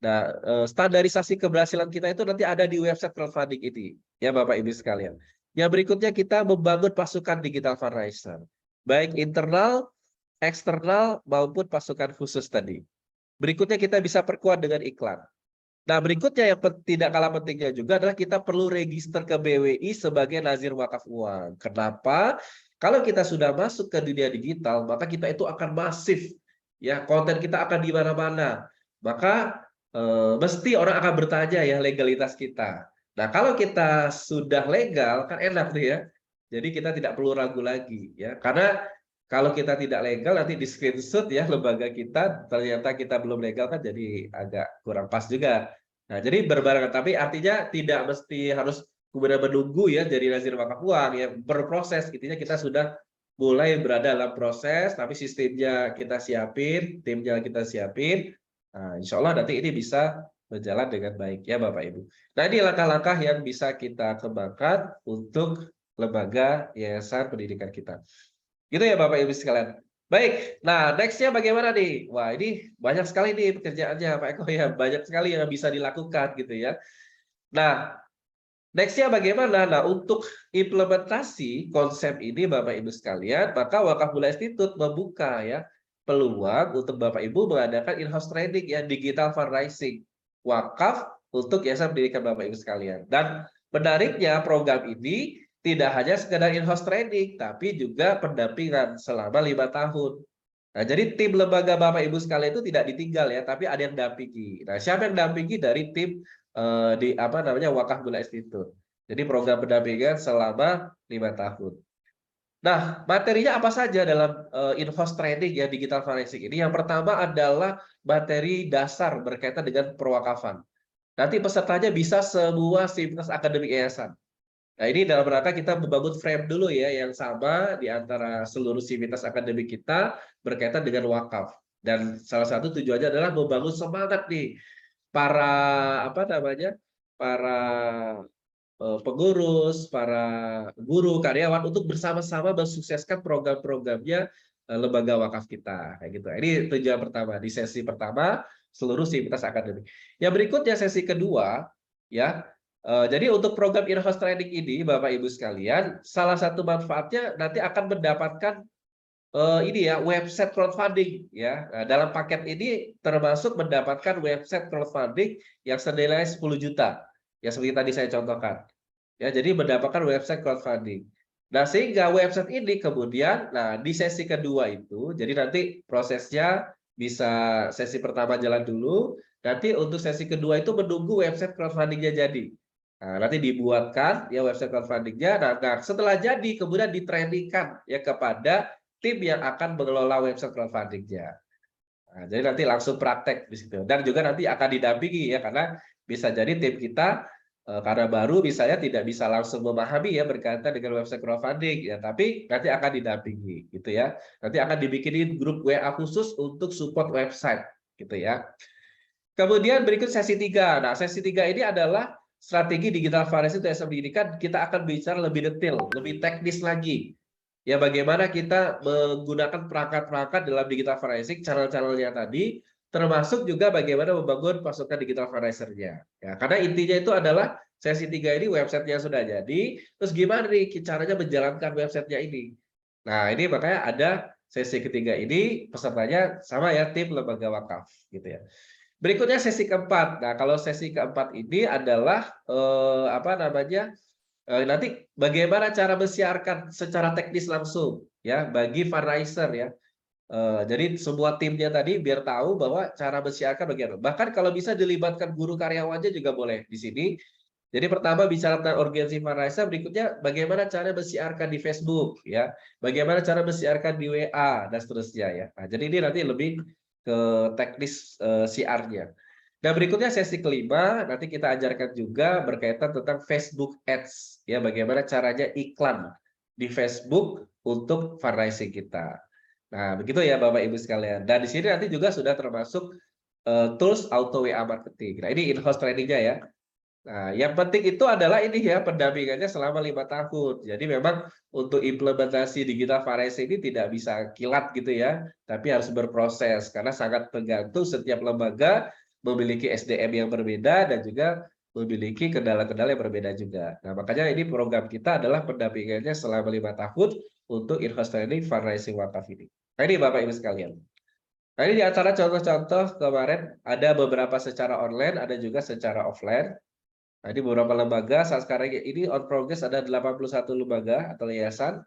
Nah, standarisasi keberhasilan kita itu nanti ada di website crowdfunding ini, ya Bapak Ibu sekalian. Yang berikutnya kita membangun pasukan digital fundraiser, baik internal, eksternal maupun pasukan khusus tadi. Berikutnya kita bisa perkuat dengan iklan. Nah, berikutnya yang tidak kalah pentingnya juga adalah kita perlu register ke BWI sebagai nazir wakaf uang. Kenapa? Kalau kita sudah masuk ke dunia digital, maka kita itu akan masif. Ya, konten kita akan di mana-mana. Maka mesti orang akan bertanya ya legalitas kita. Nah, kalau kita sudah legal kan enak nih ya. Jadi kita tidak perlu ragu lagi ya. Karena kalau kita tidak legal nanti di screenshot ya lembaga kita ternyata kita belum legal kan jadi agak kurang pas juga. Nah, jadi berbarengan tapi artinya tidak mesti harus kemudian menunggu ya jadi nazir wakaf uang ya berproses intinya kita sudah mulai berada dalam proses tapi sistemnya kita siapin, timnya kita siapin. Nah, insya Allah nanti ini bisa berjalan dengan baik ya Bapak Ibu. Nah, ini langkah-langkah yang bisa kita kembangkan untuk lembaga yayasan pendidikan kita. Gitu ya Bapak Ibu sekalian. Baik, nah next-nya bagaimana nih? Wah ini banyak sekali nih pekerjaannya Pak Eko ya, banyak sekali yang bisa dilakukan gitu ya. Nah, next-nya bagaimana? Nah, untuk implementasi konsep ini Bapak Ibu sekalian, maka Wakaf Mula Institute membuka ya peluang untuk Bapak Ibu mengadakan in-house training ya digital fundraising wakaf untuk yayasan pendidikan Bapak Ibu sekalian. Dan menariknya program ini tidak hanya sekedar in-house training, tapi juga pendampingan selama 5 tahun. Nah, jadi tim lembaga Bapak Ibu sekalian itu tidak ditinggal ya, tapi ada yang dampingi. Nah, siapa yang dampingi dari tim di apa namanya Wakaf Mula Institute. Jadi program pendampingan selama 5 tahun. Nah, materinya apa saja dalam in-house training ya digital forensik ini? Yang pertama adalah materi dasar berkaitan dengan perwakafan. Nanti pesertanya bisa semua sivitas akademik yayasan. Nah, ini dalam rangka kita membangun frame dulu ya yang sama di antara seluruh sivitas akademik kita berkaitan dengan wakaf. Dan salah satu tujuannya adalah membangun semangat nih para apa namanya? Para pengurus, para guru, karyawan untuk bersama-sama mensukseskan program-programnya lembaga wakaf kita kayak gitu. Ini tujuan pertama di sesi pertama seluruh sivitas akademik. Yang berikutnya sesi kedua ya. Jadi untuk program in-house training ini Bapak Ibu sekalian, salah satu manfaatnya nanti akan mendapatkan ini ya website crowdfunding ya. Nah, dalam paket ini termasuk mendapatkan website crowdfunding yang senilai 10 juta. Ya seperti tadi saya contohkan. Ya, jadi mendapatkan website crowdfunding. Nah, sehingga website ini kemudian nah di sesi kedua itu jadi nanti prosesnya bisa sesi pertama jalan dulu, nanti untuk sesi kedua itu menunggu website crowdfundingnya jadi. Nah, nanti dibuatkan ya website crowdfundingnya. Nah, setelah jadi kemudian ditrainingkan ya kepada tim yang akan mengelola website crowdfundingnya. Nah, jadi nanti langsung praktek di situ dan juga nanti akan didampingi ya karena bisa jadi tim kita Karena baru misalnya tidak bisa langsung memahami ya berkaitan dengan website crowdfunding ya, tapi nanti akan didampingi gitu ya. Nanti akan dibikinin grup WA khusus untuk support website gitu ya. Kemudian berikut sesi 3. Nah, sesi 3 ini adalah strategi digital fundraising untuk SMB pendidikan. Kita akan bicara lebih detail, lebih teknis lagi. Ya, bagaimana kita menggunakan perangkat-perangkat dalam digital fundraising, channel-channelnya tadi, termasuk juga bagaimana membangun pasukan digital fundraiser-nya. Ya, karena intinya itu adalah sesi 3 ini websitenya sudah jadi, terus gimana nih caranya menjalankan websitenya ini. Nah, ini makanya ada sesi ketiga ini pesertanya sama ya tim lembaga wakaf gitu ya. Berikutnya sesi keempat. Nah, kalau sesi keempat ini adalah nanti bagaimana cara mensiarkan secara teknis langsung ya bagi fundraiser ya. Jadi semua timnya tadi biar tahu bahwa cara mensiarkan bagaimana. Bahkan kalau bisa dilibatkan guru karyawannya juga boleh di sini. Jadi pertama bicara tentang urgensi fundraiser, berikutnya bagaimana cara mensiarkan di Facebook ya, bagaimana cara mensiarkan di WA dan seterusnya ya. Nah, jadi ini nanti lebih ke teknis CR-nya. Dan berikutnya sesi kelima nanti kita ajarkan juga berkaitan tentang Facebook Ads ya, bagaimana caranya iklan di Facebook untuk fundraising kita. Nah, begitu ya Bapak Ibu sekalian. Dan di sini nanti juga sudah termasuk tools auto WA marketing. Nah, ini in-house trainingnya ya. Nah, yang penting itu adalah ini ya pendampingannya selama 5 tahun. Jadi memang untuk implementasi digital fundraising ini tidak bisa kilat gitu ya, tapi harus berproses karena sangat tergantung setiap lembaga memiliki SDM yang berbeda dan juga memiliki kendala-kendala yang berbeda juga. Nah, makanya ini program kita adalah pendampingannya selama 5 tahun untuk in-house training fundraising wakaf ini. Nah, ini Bapak Ibu sekalian. Nah, ini di antara contoh-contoh kemarin ada beberapa secara online, ada juga secara offline. Nah, ini beberapa lembaga, saat sekarang ini on progress ada 81 lembaga atau yayasan.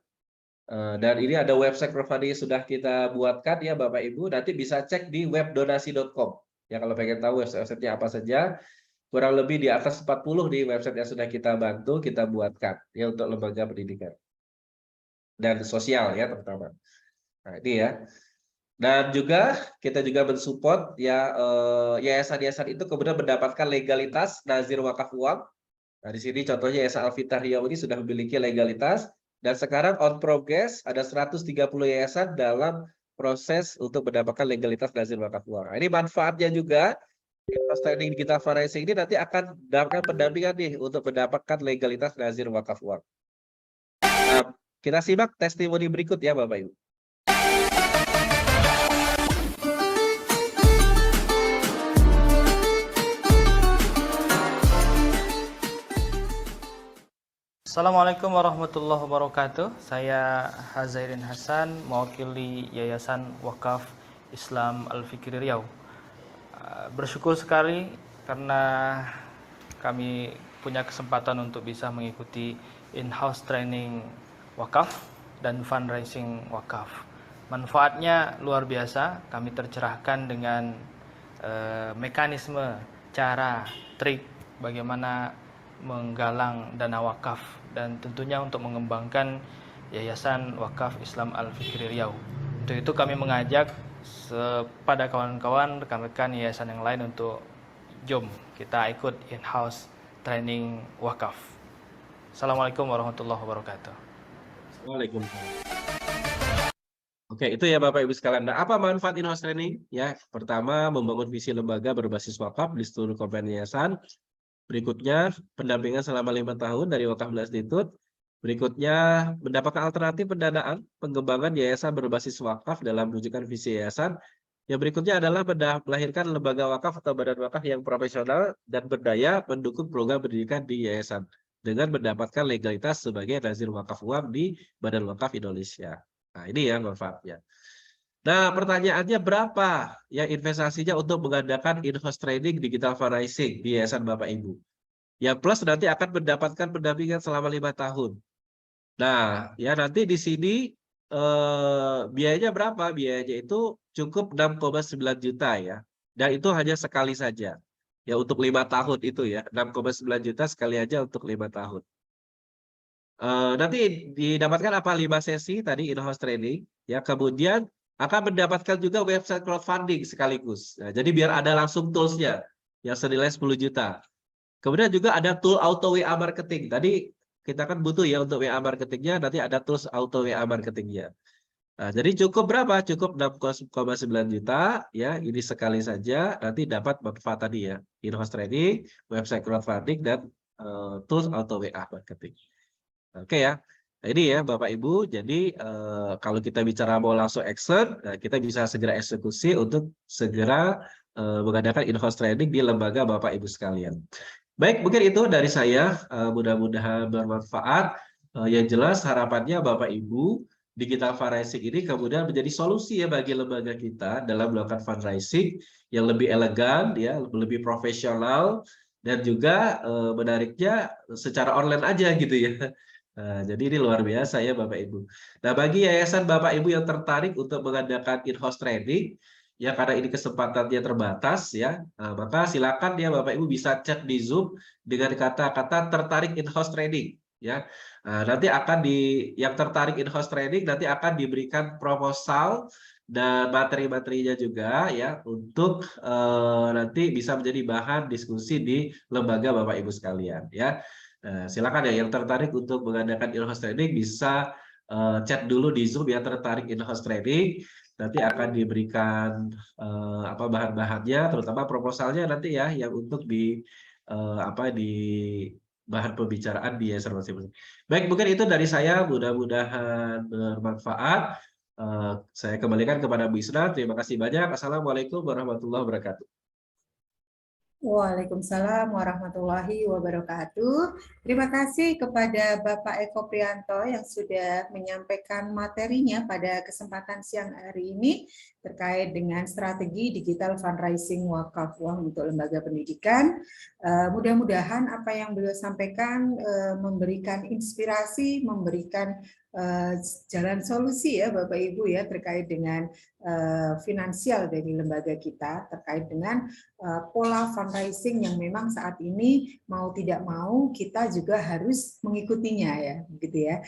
Dan ini ada website crowdfunding yang sudah kita buatkan ya Bapak Ibu, nanti bisa cek di webdonasi.com. Ya kalau pengen tahu website-nya apa saja, kurang lebih di atas 40 di website yang sudah kita bantu, kita buatkan ya untuk lembaga pendidikan. Dan sosial ya terutama. Nah, ini ya. Dan juga kita juga mensupport ya yayasan-yayasan itu kemudian mendapatkan legalitas nazir wakaf uang. Nah, di sini contohnya Yayasan Alfitar Riau ini sudah memiliki legalitas dan sekarang on progress ada 130 yayasan dalam proses untuk mendapatkan legalitas nazir wakaf uang. Nah, ini manfaatnya juga training digital fundraising ini nanti akan mendapatkan pendampingan nih untuk mendapatkan legalitas nazir wakaf uang. Nah, kita simak testimoni berikut ya Bapak Ibu. Assalamualaikum warahmatullahi wabarakatuh. Saya Hazairin Hasan, mewakili Yayasan Wakaf Islam Al-Fikri Riau. Bersyukur sekali karena kami punya kesempatan untuk bisa mengikuti in-house training wakaf dan fundraising wakaf. Manfaatnya luar biasa, kami tercerahkan dengan mekanisme, cara, trik bagaimana menggalang dana wakaf dan tentunya untuk mengembangkan Yayasan Wakaf Islam Al-Fikri Riau. Untuk itu kami mengajak pada kawan-kawan, rekan-rekan yayasan yang lain untuk jom kita ikut in-house training wakaf. Assalamualaikum warahmatullahi wabarakatuh. Waalaikumsalam. Oke, itu ya Bapak Ibu sekalian. Nah, apa manfaat in-house training? Ya, pertama membangun visi lembaga berbasis wakaf di seluruh komponen yayasan. Berikutnya, pendampingan selama 5 tahun dari Wakaf Mulia Institute. Berikutnya, mendapatkan alternatif pendanaan pengembangan yayasan berbasis wakaf dalam mewujudkan visi yayasan. Yang berikutnya adalah melahirkan lembaga wakaf atau badan wakaf yang profesional dan berdaya mendukung program pendidikan di yayasan dengan mendapatkan legalitas sebagai nazir wakaf uang di Badan Wakaf Indonesia. Nah, ini ya manfaatnya. Nah, pertanyaannya berapa yang investasinya untuk mengadakan in-house training digital fundraising di Yayasan Bapak Ibu? Yang plus nanti akan mendapatkan pendampingan selama 5 tahun. Nah, ya nanti di sini biayanya berapa? Biayanya itu cukup 6,9 juta ya. Dan itu hanya sekali saja. Ya untuk 5 tahun itu ya, 6,9 juta sekali aja untuk 5 tahun. Nanti didapatkan apa 5 sesi tadi in-house training ya, kemudian akan mendapatkan juga website crowdfunding sekaligus. Nah, jadi biar ada langsung toolsnya yang senilai 10 juta. Kemudian juga ada tool auto WA marketing. Tadi kita kan butuh ya untuk WA marketingnya, nanti ada tools auto WA marketingnya. Nah, jadi cukup berapa? Cukup 6,9 juta ya. Ini sekali saja nanti dapat manfaat tadi ya. In-house training, website crowdfunding dan tools auto WA marketing. Oke ya. Nah, ini ya Bapak Ibu. Jadi kalau kita bicara mau langsung action, kita bisa segera eksekusi untuk segera mengadakan in-house training di lembaga Bapak Ibu sekalian. Baik, mungkin itu dari saya. Mudah-mudahan bermanfaat. Yang jelas harapannya Bapak Ibu, digital fundraising ini kemudian menjadi solusi ya bagi lembaga kita dalam melakukan fundraising yang lebih elegan, ya, lebih profesional, dan juga menariknya secara online aja gitu ya. Nah, jadi ini luar biasa ya Bapak Ibu. Nah, bagi yayasan Bapak Ibu yang tertarik untuk mengadakan in-house training, ya karena ini kesempatannya terbatas ya, maka silakan ya Bapak Ibu bisa chat di Zoom dengan kata-kata tertarik in-house training ya. Nanti akan yang tertarik in-house training nanti akan diberikan proposal dan materi-materinya juga ya untuk nanti bisa menjadi bahan diskusi di lembaga Bapak Ibu sekalian ya. Silakan ya yang tertarik untuk mengadakan in-house training bisa chat dulu di Zoom ya tertarik in-house training. Nanti akan diberikan bahan-bahannya, terutama proposalnya nanti ya yang untuk di bahan pembicaraan di yayasan masing-masing. Baik, mungkin itu dari saya, mudah-mudahan bermanfaat. Saya kembalikan kepada Bu Isna. Terima kasih banyak. Assalamualaikum warahmatullahi wabarakatuh. Waalaikumsalam warahmatullahi wabarakatuh. Terima kasih kepada Bapak Eko Prianto yang sudah menyampaikan materinya pada kesempatan siang hari ini terkait dengan strategi digital fundraising wakaf uang untuk lembaga pendidikan. Mudah-mudahan apa yang beliau sampaikan memberikan inspirasi, memberikan jalan solusi ya Bapak Ibu ya terkait dengan finansial dari lembaga kita, terkait dengan pola fundraising yang memang saat ini mau tidak mau kita juga harus mengikutinya ya, begitu ya.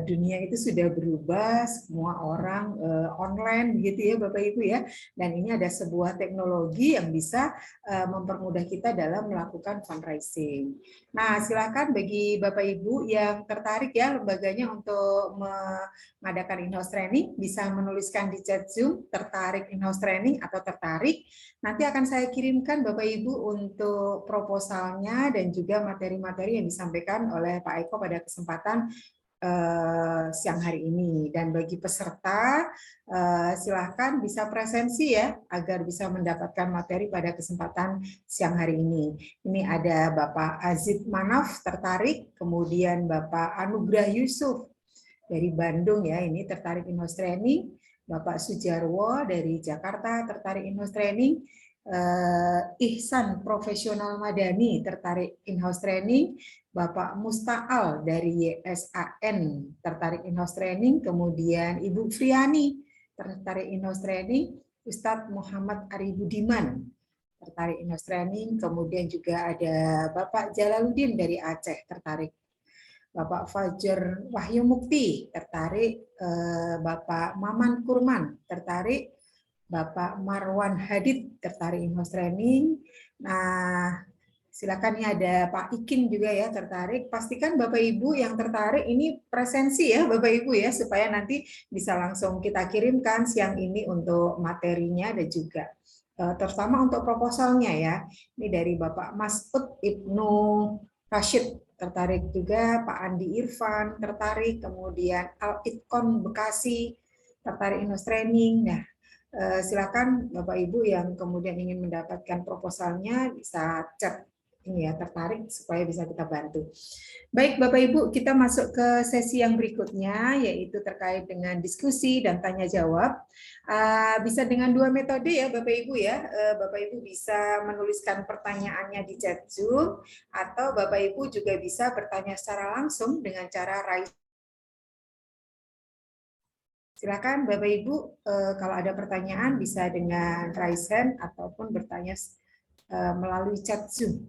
Dunia itu sudah berubah, semua orang online begitu ya Bapak Ibu ya. Dan ini ada sebuah teknologi yang bisa mempermudah kita dalam melakukan fundraising. Nah, silakan bagi Bapak Ibu yang tertarik ya lembaganya untuk mengadakan in-house training bisa menuliskan di chat Zoom tertarik in-house training atau tertarik. Nanti akan saya kirimkan Bapak Ibu untuk proposalnya dan juga materi-materi yang disampaikan oleh Pak Eko pada kesempatan siang hari ini. Dan bagi peserta silahkan bisa presensi ya agar bisa mendapatkan materi pada kesempatan siang hari ini. Ini ada Bapak Azid Manaf tertarik, kemudian Bapak Anugrah Yusuf dari Bandung ya, ini tertarik in-house training. Bapak Sujarwo dari Jakarta tertarik in-house training. Ihsan Profesional Madani tertarik in-house training. Bapak Musta'al dari YSAN tertarik in-house training. Kemudian Ibu Friani tertarik in-house training. Ustadz Muhammad Aribudiman tertarik in-house training. Kemudian juga ada Bapak Jalaluddin dari Aceh tertarik. Bapak Fajar Wahyu Mukti tertarik, Bapak Maman Kurman tertarik, Bapak Marwan Hadid tertarik in-house training. Nah, silakan ya ada Pak Ikin juga ya tertarik. Pastikan Bapak Ibu yang tertarik ini presensi ya Bapak Ibu ya supaya nanti bisa langsung kita kirimkan siang ini untuk materinya dan juga terutama untuk proposalnya ya. Ini dari Bapak Masud Ibnu Rashid tertarik juga, Pak Andi Irfan tertarik, kemudian Al-Itkon Bekasi tertarik in-house training. Nah, silakan Bapak Ibu yang kemudian ingin mendapatkan proposalnya bisa chat ini ya tertarik supaya bisa kita bantu. Baik Bapak Ibu, kita masuk ke sesi yang berikutnya yaitu terkait dengan diskusi dan tanya jawab. Bisa dengan dua metode ya Bapak Ibu ya. Bapak Ibu bisa menuliskan pertanyaannya di chat Zoom atau Bapak Ibu juga bisa bertanya secara langsung dengan cara raise. Silakan Bapak Ibu kalau ada pertanyaan bisa dengan raise hand ataupun bertanya melalui chat Zoom.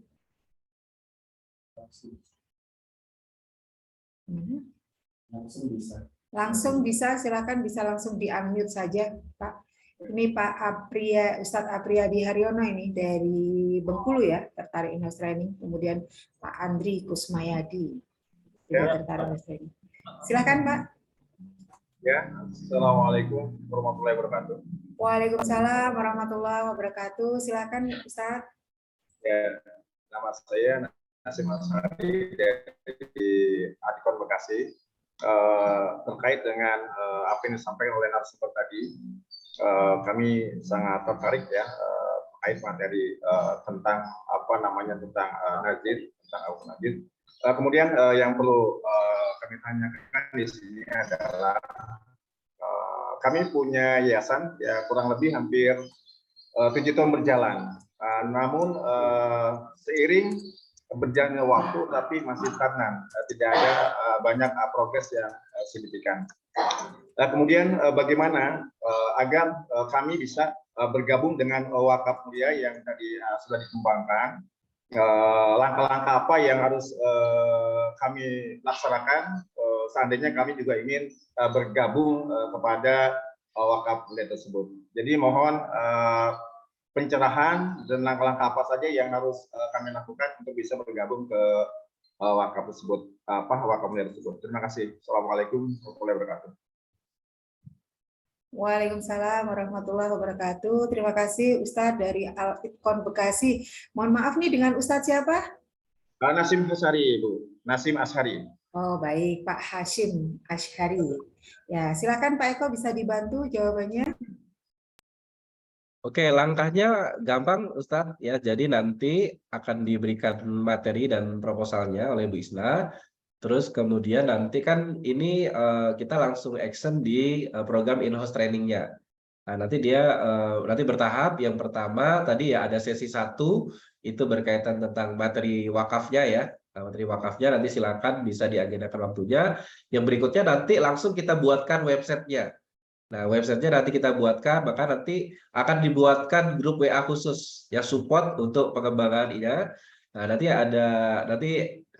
Langsung bisa, silakan bisa langsung di-unmute saja, Pak. Ini Pak Ustadz Apriyadi Haryono ini dari Bengkulu ya, tertarik in-house training. Kemudian Pak Andri Kusmayadi juga tertarik in-house training. Silakan Pak. Ya, Assalamualaikum warahmatullahi wabarakatuh. Waalaikumsalam warahmatullahi wabarakatuh. Silakan Ustaz. Ya, nama saya Nasim Ashari dari Adikon Bekasi. Terkait dengan apa yang disampaikan oleh narasumber tadi, kami sangat tertarik ya terkait materi tentang apa namanya tentang Najid, tentang Abu Najid. Kemudian yang perlu kami tanyakan di sini adalah kami punya yayasan ya kurang lebih hampir 7 tahun berjalan. Namun seiring berjalannya waktu tapi masih stagnan, tidak ada banyak progres yang signifikan. Kemudian bagaimana agar kami bisa bergabung dengan wakaf mulia yang tadi sudah dikembangkan, langkah-langkah apa yang harus kami laksanakan seandainya kami juga ingin bergabung kepada wakaf mulia tersebut. Jadi mohon pencerahan dan langkah-langkah apa saja yang harus kami lakukan untuk bisa bergabung ke wakaf tersebut, wakaf mulia tersebut. Terima kasih. Assalamualaikum warahmatullahi wabarakatuh. Waalaikumsalam warahmatullahi wabarakatuh. Terima kasih Ustadz dari Al-Itqon Bekasi. Mohon maaf nih, dengan Ustadz siapa? Nasim Ashari, Bu. Nasim Ashari. Oh baik, Pak Hashim Ashari. Ya, silakan Pak Eko, bisa dibantu jawabannya. Oke, langkahnya gampang Ustadz ya. Jadi nanti akan diberikan materi dan proposalnya oleh Bu Isna. Terus kemudian nanti kan ini kita langsung action di program in-house trainingnya. Nah, nanti dia nanti bertahap. Yang pertama tadi ya ada sesi 1 itu berkaitan tentang materi wakafnya ya. Nah, materi wakafnya nanti silakan bisa diagendakan waktunya. Yang berikutnya nanti langsung kita buatkan websitenya. Nah, websitenya nanti kita buatkan, maka nanti akan dibuatkan grup WA khusus ya support untuk pengembangan ini. Nah, nanti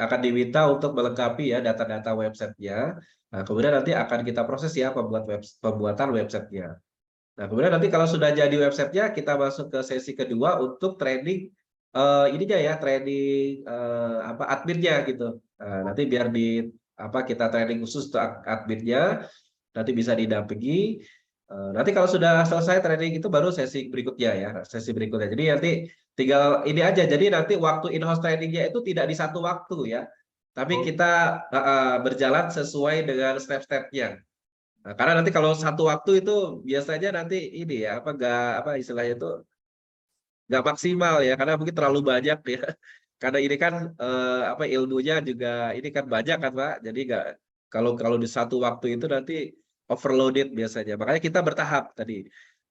akan diminta untuk melengkapi ya data-data websitenya. Nah, kemudian nanti akan kita proses ya pembuatan websitenya. Nah, kemudian nanti kalau sudah jadi websitenya, kita masuk ke sesi kedua untuk training ininya ya, training adminnya gitu. Nah, nanti biar kita training khusus untuk adminnya. Nanti bisa didampingi. Nanti kalau sudah selesai training itu baru sesi berikutnya ya, sesi berikutnya. Jadi nanti tinggal ini aja. Jadi nanti waktu in-house trainingnya itu tidak di satu waktu ya, tapi kita berjalan sesuai dengan step-stepnya. Nah, karena nanti kalau satu waktu itu biasanya nanti ini ya istilahnya itu nggak maksimal ya, karena mungkin terlalu banyak ya. Karena ini kan ilmunya juga ini kan banyak kan Pak. Jadi nggak kalau di satu waktu itu nanti overloaded biasanya. Makanya kita bertahap tadi.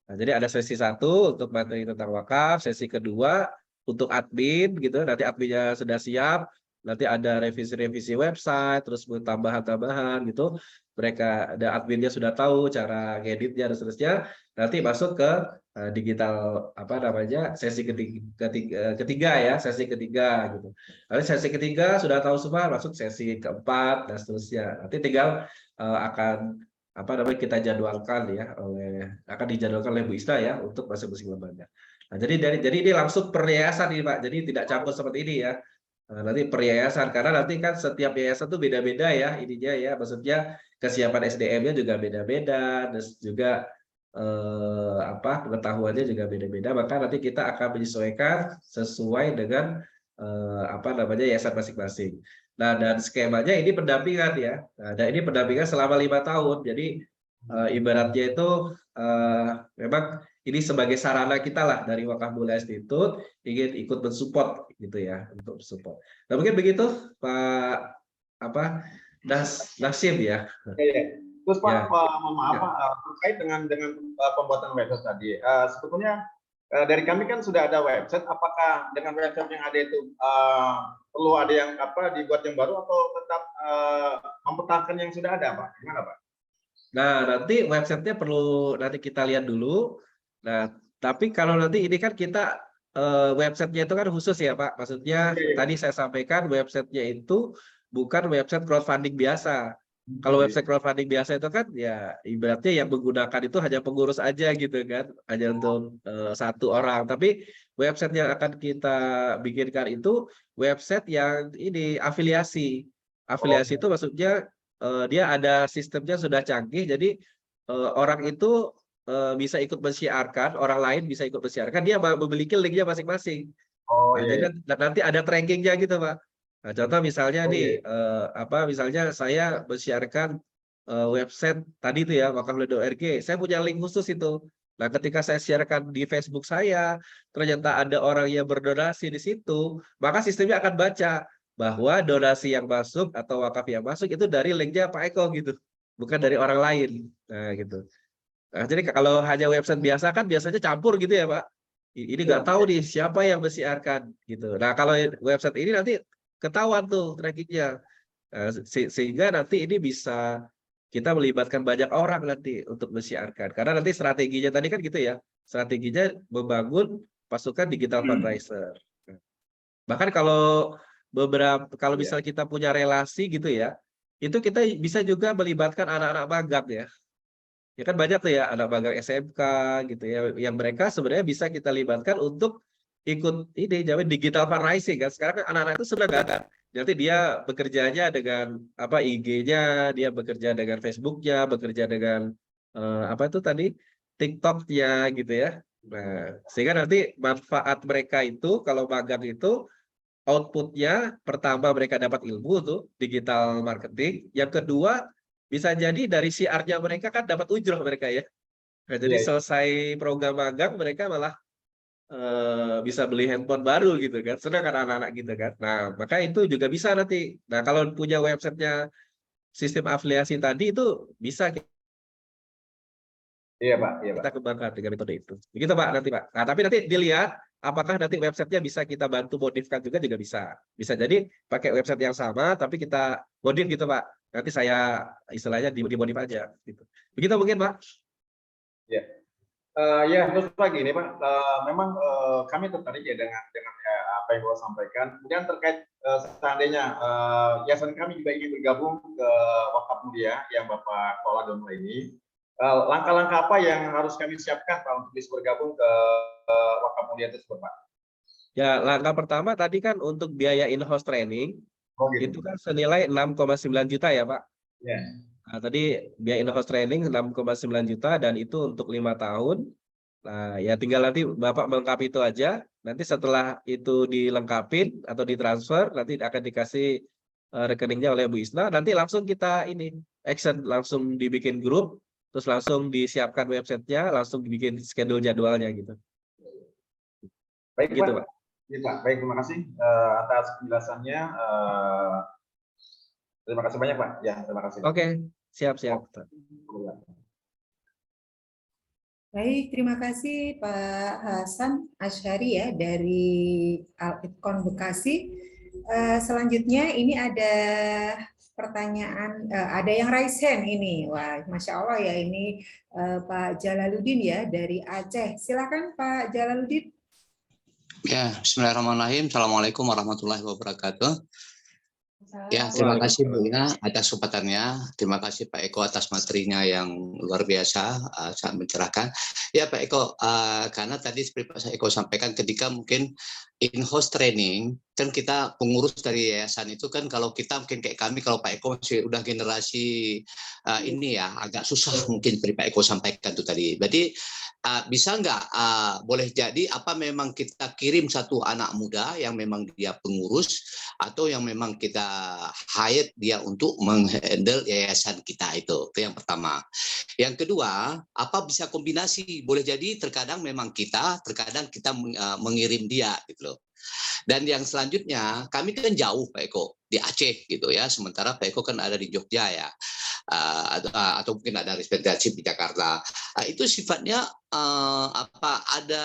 Nah, jadi ada sesi 1 untuk materi tentang wakaf, sesi kedua untuk admin gitu. Nanti adminnya sudah siap, nanti ada revisi-revisi website, terus tambahan-tambahan gitu. Mereka ada adminnya sudah tahu cara ngeditnya dan seterusnya. Nanti masuk ke digital sesi ketiga ya, sesi ketiga gitu. Nanti sesi ketiga sudah tahu semua, masuk sesi keempat dan seterusnya. Nanti tinggal akan kita jadwalkan ya akan dijadwalkan oleh Bu Isna ya untuk masing-masing lembaga. Nah, jadi ini langsung per yayasan nih Pak. Jadi tidak campur seperti ini ya. Nanti per yayasan karena nanti kan setiap yayasan tuh beda-beda ya ininya ya. Maksudnya kesiapan SDM-nya juga beda-beda dan juga pengetahuannya juga beda-beda. Maka nanti kita akan menyesuaikan sesuai dengan yayasan masing-masing. Nah, dan skemanya ini pendampingan ya. Nah, dan ini pendampingan selama 5 tahun. Jadi ibaratnya itu memang ini sebagai sarana kita lah dari Wakaf Mulia Institute ingin ikut mensupport gitu ya, untuk support. Nah, mungkin begitu Pak Nasim ya. Terus Pak, Ya. mohon maaf Pak, terkait dengan pembuatan website tadi, sebetulnya dari kami kan sudah ada website. Apakah dengan website yang ada itu perlu ada yang dibuat yang baru atau tetap mempertahankan yang sudah ada, Pak? Gimana, Pak? Nah, nanti websitenya perlu nanti kita lihat dulu. Nah, tapi kalau nanti ini kan kita websitenya itu kan khusus ya Pak. Maksudnya tadi saya sampaikan websitenya itu bukan website crowdfunding biasa. Kalau website crowdfunding biasa itu kan ya ibaratnya yang menggunakan itu hanya pengurus aja gitu kan, hanya untuk satu orang. Tapi website yang akan kita bikinkan itu website yang ini afiliasi. Afiliasi itu maksudnya dia ada sistemnya sudah canggih, jadi orang itu bisa ikut mensiarkan, orang lain bisa ikut mensiarkan, dia memiliki linknya masing-masing. Oh Nah, iya, jadi iya. nanti ada trackingnya gitu, Pak. Nah, contoh misalnya Oh nih, iya. misalnya saya mensiarkan website tadi itu ya, wakafleh.org, saya punya link khusus itu. Nah, ketika saya siarkan di Facebook saya, ternyata ada orang yang berdonasi di situ, maka sistemnya akan baca bahwa donasi yang masuk atau wakaf yang masuk itu dari linknya Pak Eko gitu, bukan dari orang lain. Nah, gitu. Nah, jadi kalau hanya website biasa kan biasanya campur gitu ya, Pak. Ini Iya. nggak tahu nih siapa yang mensiarkan gitu. Nah, kalau website ini nanti ketahuan tuh trackingnya. Nah, sehingga nanti ini bisa kita melibatkan banyak orang nanti untuk mensiarkan. Karena nanti strateginya tadi kan gitu ya. Strateginya membangun pasukan digital fundraiser. Bahkan kalau Iya. misalnya kita punya relasi gitu ya, itu kita bisa juga melibatkan anak-anak magang ya. Ya kan banyak tuh ya anak magang SMK gitu ya, yang mereka sebenarnya bisa kita libatkan untuk ikut ini namanya digital fundraising kan. Sekarang kan anak-anak itu sudah kan. Nanti dia bekerjanya dengan apa IG-nya, dia bekerja dengan Facebook-nya, bekerja dengan apa itu tadi TikTok-nya gitu ya. Nah, sehingga nanti manfaat mereka itu kalau magang itu outputnya pertama mereka dapat ilmu tuh digital marketing, yang kedua bisa jadi dari siarnya mereka kan dapat ujroh mereka ya. Nah, jadi Iya, iya. selesai program magang mereka malah bisa beli handphone baru gitu kan, senang kan anak-anak gitu kan. Nah, maka itu juga bisa nanti. Nah, kalau punya websitenya sistem afiliasi tadi itu bisa Iya, Pak. Iya, Pak. kita kembangkan dengan metode itu. Begitu Pak nanti Pak. Nah, tapi nanti dilihat apakah nanti websitenya bisa kita bantu modifkan juga bisa. Bisa jadi pakai website yang sama tapi kita modif gitu Pak. Nanti saya istilahnya dimodif aja gitu. Begitu mungkin Pak. Iya. Ya, terus lagi ini Pak, memang kami tertarik ya dengan apa yang Bapak sampaikan. Kemudian terkait seandainya yayasan kami juga ingin bergabung ke Wakaf Mulia yang Bapak kelola dalam hal ini, langkah-langkah apa yang harus kami siapkan Pak untuk bisa bergabung ke Wakaf Mulia tersebut Pak? Ya, langkah pertama tadi kan untuk biaya in-house training Oh gitu. itu kan senilai 6,9 juta ya Pak. Ya. Nah, tadi biaya in-house training 6,9 juta dan itu untuk 5 tahun. Nah, ya tinggal nanti Bapak melengkapi itu aja. Nanti setelah itu dilengkapin atau ditransfer, nanti akan dikasih rekeningnya oleh Bu Isna. Nanti langsung kita ini action, langsung dibikin grup, terus langsung disiapkan websitenya, langsung dibikin schedule jadwalnya gitu. Baik Gitu Pak. Pak. Ya, Pak. Baik, terima kasih atas penjelasannya. Terima kasih banyak Pak. Ya, terima kasih. Oke, siap-siap. Baik, terima kasih Pak Hasan Asyari ya dari Al-Itqon Bekasi. Selanjutnya ini ada pertanyaan, ada yang raise hand ini. Wah, Masya Allah ya ini Pak Jalaluddin ya dari Aceh. Silakan Pak Jalaluddin. Ya, bismillahirrahmanirrahim. Assalamualaikum warahmatullahi wabarakatuh. Ya, terima kasih Bu Ina atas kesempatannya. Terima kasih Pak Eko atas materinya yang luar biasa, sangat mencerahkan. Ya Pak Eko, karena tadi seperti Pak Eko sampaikan ketika mungkin in-house training, kan kita pengurus dari yayasan itu kan kalau kita mungkin kayak kami, kalau Pak Eko masih udah generasi ini ya, agak susah mungkin seperti Pak Eko sampaikan itu tadi. Berarti bisa nggak, boleh jadi apa memang kita kirim satu anak muda yang memang dia pengurus atau yang memang kita hire dia untuk menghandle yayasan kita itu yang pertama. Yang kedua, apa bisa kombinasi? Boleh jadi terkadang memang kita, terkadang kita mengirim dia gitu loh. Dan yang selanjutnya, kami kan jauh Pak Eko di Aceh gitu ya, sementara Pak Eko kan ada di Jogja ya, atau mungkin ada representasi di Jakarta. Itu sifatnya apa ada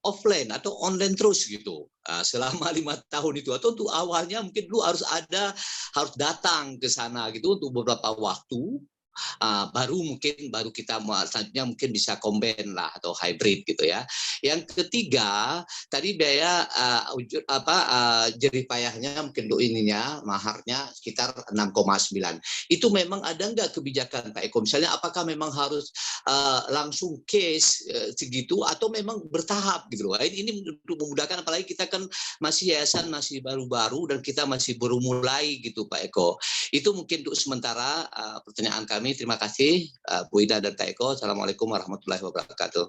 offline atau online terus gitu selama 5 tahun itu, atau untuk awalnya mungkin dulu harus datang ke sana gitu untuk beberapa waktu. baru kita selanjutnya mungkin bisa combine lah atau hybrid gitu ya. Yang ketiga tadi biaya jerih payahnya mungkin ininya maharnya sekitar 6,9. Itu memang ada nggak kebijakan Pak Eko? Misalnya apakah memang harus langsung case segitu atau memang bertahap gitu loh. Ini untuk memudahkan, apalagi kita kan masih yayasan masih baru-baru dan kita masih baru mulai gitu Pak Eko. Itu mungkin untuk sementara pertanyaan kami. Terima kasih Bu Ida dan Pak Eko. Assalamualaikum warahmatullahi wabarakatuh.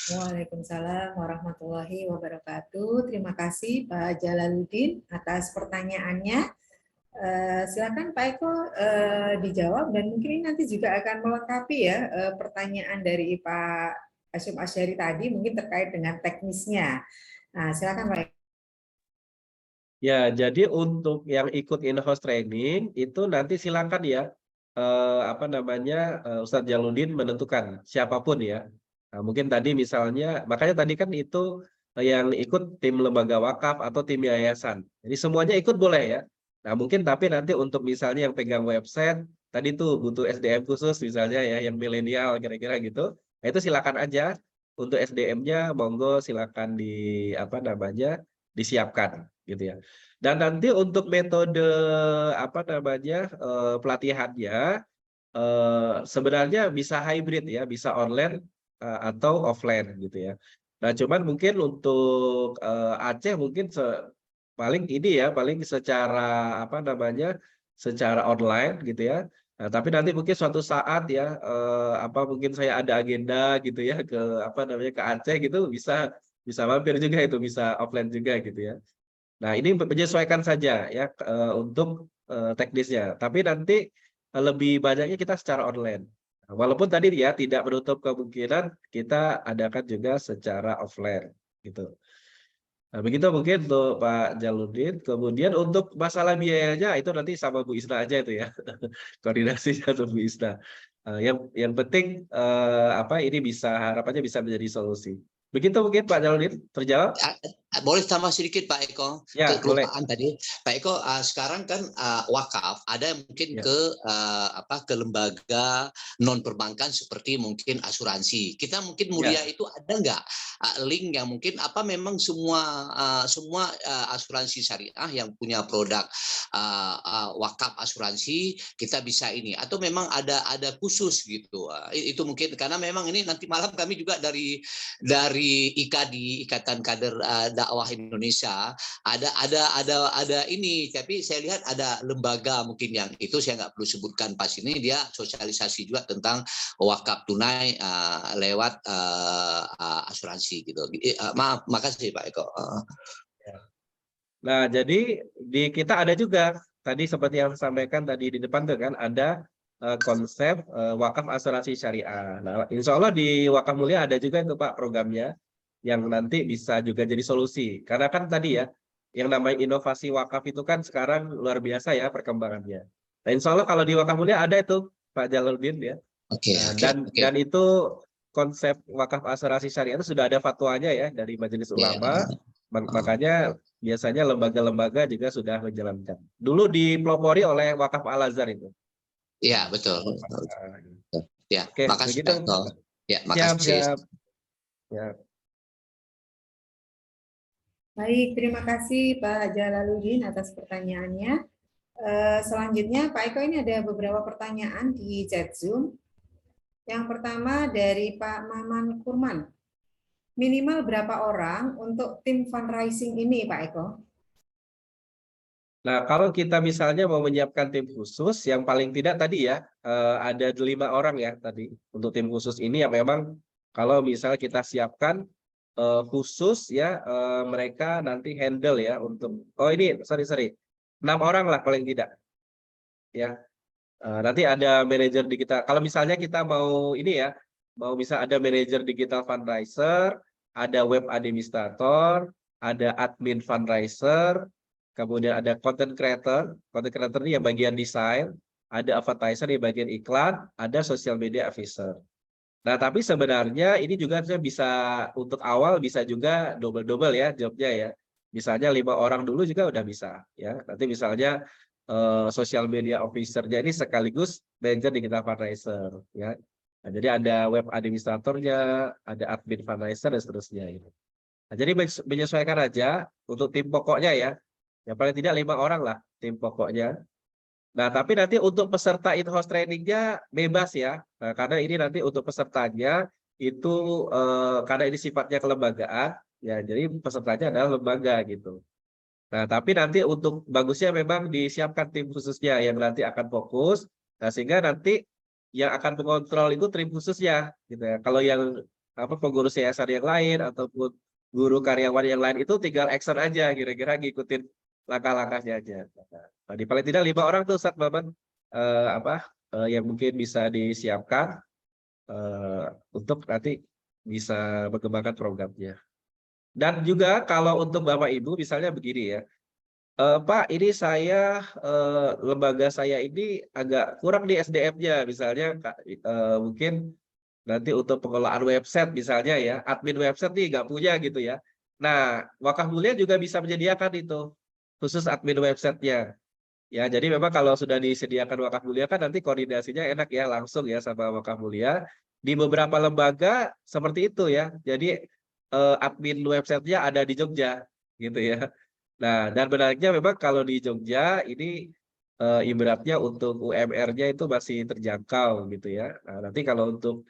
Waalaikumsalam warahmatullahi wabarakatuh. Terima kasih Pak Jalaluddin atas pertanyaannya. Silakan Pak Eko dijawab, dan mungkin ini nanti juga akan melengkapi ya pertanyaan dari Pak Hasyim Asyari tadi, mungkin terkait dengan teknisnya. Nah, silakan Pak Eko. Ya, jadi untuk yang ikut in-house training itu nanti silakan ya, Ustadz Jalaluddin menentukan siapapun ya. Nah, mungkin tadi misalnya, makanya tadi kan itu yang ikut tim lembaga wakaf atau tim yayasan. Jadi semuanya ikut boleh ya. Nah, mungkin tapi nanti untuk misalnya yang pegang website, tadi tuh butuh SDM khusus misalnya ya, yang milenial kira-kira gitu. Nah, itu silakan aja untuk SDM-nya, monggo silakan disiapkan gitu ya. Dan nanti untuk metode pelatihannya sebenarnya bisa hybrid ya, bisa online atau offline gitu ya. Nah, cuman mungkin untuk Aceh mungkin paling secara secara online gitu ya. Nah, tapi nanti mungkin suatu saat ya mungkin saya ada agenda gitu ya ke Aceh gitu, bisa mampir juga, itu bisa offline juga gitu ya. Nah, ini menyesuaikan saja ya untuk teknisnya. Tapi nanti lebih banyaknya kita secara online. Walaupun tadi ya tidak menutup kemungkinan kita adakan juga secara offline gitu. Nah, begitu mungkin untuk Pak Jalaluddin. Kemudian untuk masalah biayanya itu nanti sama Bu Isna aja itu ya. Koordinasinya tuh Bu Isna. Yang penting ini harapannya bisa menjadi solusi. Begitu mungkin Pak Jalaluddin, terjawab? Boleh tambah sedikit Pak Eko, Ya, kelupaan tadi Pak Eko. Sekarang kan wakaf ada yang mungkin ya. ke lembaga non perbankan seperti mungkin asuransi. Kita mungkin mulia itu ada nggak link yang mungkin memang semua asuransi syariah yang punya produk wakaf asuransi kita bisa ini, atau memang ada khusus gitu. Itu mungkin karena memang ini nanti malam kami juga dari IKADI, Ikatan Kader Dakwah Indonesia, ada ini, tapi saya lihat ada lembaga mungkin yang itu saya nggak perlu sebutkan pas ini, dia sosialisasi juga tentang wakaf tunai lewat asuransi gitu. Maaf, makasih Pak Eko. Nah, jadi di kita ada juga tadi seperti yang saya sampaikan tadi di depan tuh kan ada konsep wakaf asuransi syariah. Nah, insya Allah di Wakaf Mulia ada juga itu Pak programnya, yang nanti bisa juga jadi solusi. Karena kan tadi ya, yang namanya inovasi wakaf itu kan sekarang luar biasa ya perkembangannya. Nah, insya Allah kalau di Wakaf Mulia ada itu Pak Jalaluddin ya. Dan itu konsep wakaf asuransi syariah itu sudah ada fatwanya ya dari Majelis Ulama. Makanya biasanya lembaga-lembaga juga sudah menjalankan. Dulu dipelopori oleh Wakaf Al-Azhar itu. Iya, betul. Ya, Oke, makasih begitu. Pak. Ya, makasih. Siap. Ya. Baik, terima kasih Pak Jalaluddin atas pertanyaannya. Selanjutnya Pak Eko, ini ada beberapa pertanyaan di chat Zoom. Yang pertama dari Pak Maman Kurman. Minimal berapa orang untuk tim fundraising ini Pak Eko? Nah, kalau kita misalnya mau menyiapkan tim khusus, yang paling tidak tadi ya, ada 5 orang ya tadi. Untuk tim khusus ini yang memang kalau misalnya kita siapkan khusus ya, mereka nanti handle ya untuk, sorry, 6 orang lah paling tidak. Ya, nanti ada manajer digital. Kalau misalnya kita mau ini ya, bisa ada manajer digital fundraiser, ada web administrator, ada admin fundraiser, kemudian ada content creator ini yang bagian desain, ada advertiser yang bagian iklan, ada social media officer. Nah, tapi sebenarnya ini juga bisa untuk awal bisa juga double ya jobnya ya. Misalnya 5 orang dulu juga udah bisa ya. Nanti misalnya social media officer-nya ini sekaligus manajer digital fundraiser, ya. Nah, jadi ada web administratornya, ada admin fundraiser dan seterusnya. Gitu. Nah, jadi menyesuaikan aja untuk tim pokoknya ya. Yang paling tidak 5 orang lah tim pokoknya. Nah, tapi nanti untuk peserta in-house trainingnya bebas ya. Nah, karena ini nanti untuk pesertanya itu karena ini sifatnya kelembagaan, ya jadi pesertanya adalah lembaga gitu. Nah, tapi nanti untuk bagusnya memang disiapkan tim khususnya yang nanti akan fokus. Nah, sehingga nanti yang akan mengontrol itu tim khususnya, gitu ya. Kalau yang pengurus yayasan yang lain ataupun guru karyawan yang lain itu tinggal action aja, kira-kira ngikutin langkah-langkahnya aja. Nah, di paling tidak 5 orang tuh Ustaz Maman yang mungkin bisa disiapkan untuk nanti bisa mengembangkan programnya. Dan juga kalau untuk Bapak Ibu misalnya begini ya, Pak, ini saya lembaga saya ini agak kurang di SDM-nya, misalnya mungkin nanti untuk pengelolaan website misalnya ya, admin website nih nggak punya gitu ya. Nah, Wakaf Mulia juga bisa menyediakan itu khusus admin websitenya. Ya, jadi memang kalau sudah disediakan Wakaf Mulia kan nanti koordinasinya enak ya langsung ya sama Wakaf Mulia. Di beberapa lembaga seperti itu ya. Jadi admin websitenya ada di Jogja gitu ya. Nah, dan menariknya memang kalau di Jogja ini ibaratnya untuk UMR-nya itu masih terjangkau gitu ya. Nah, nanti kalau untuk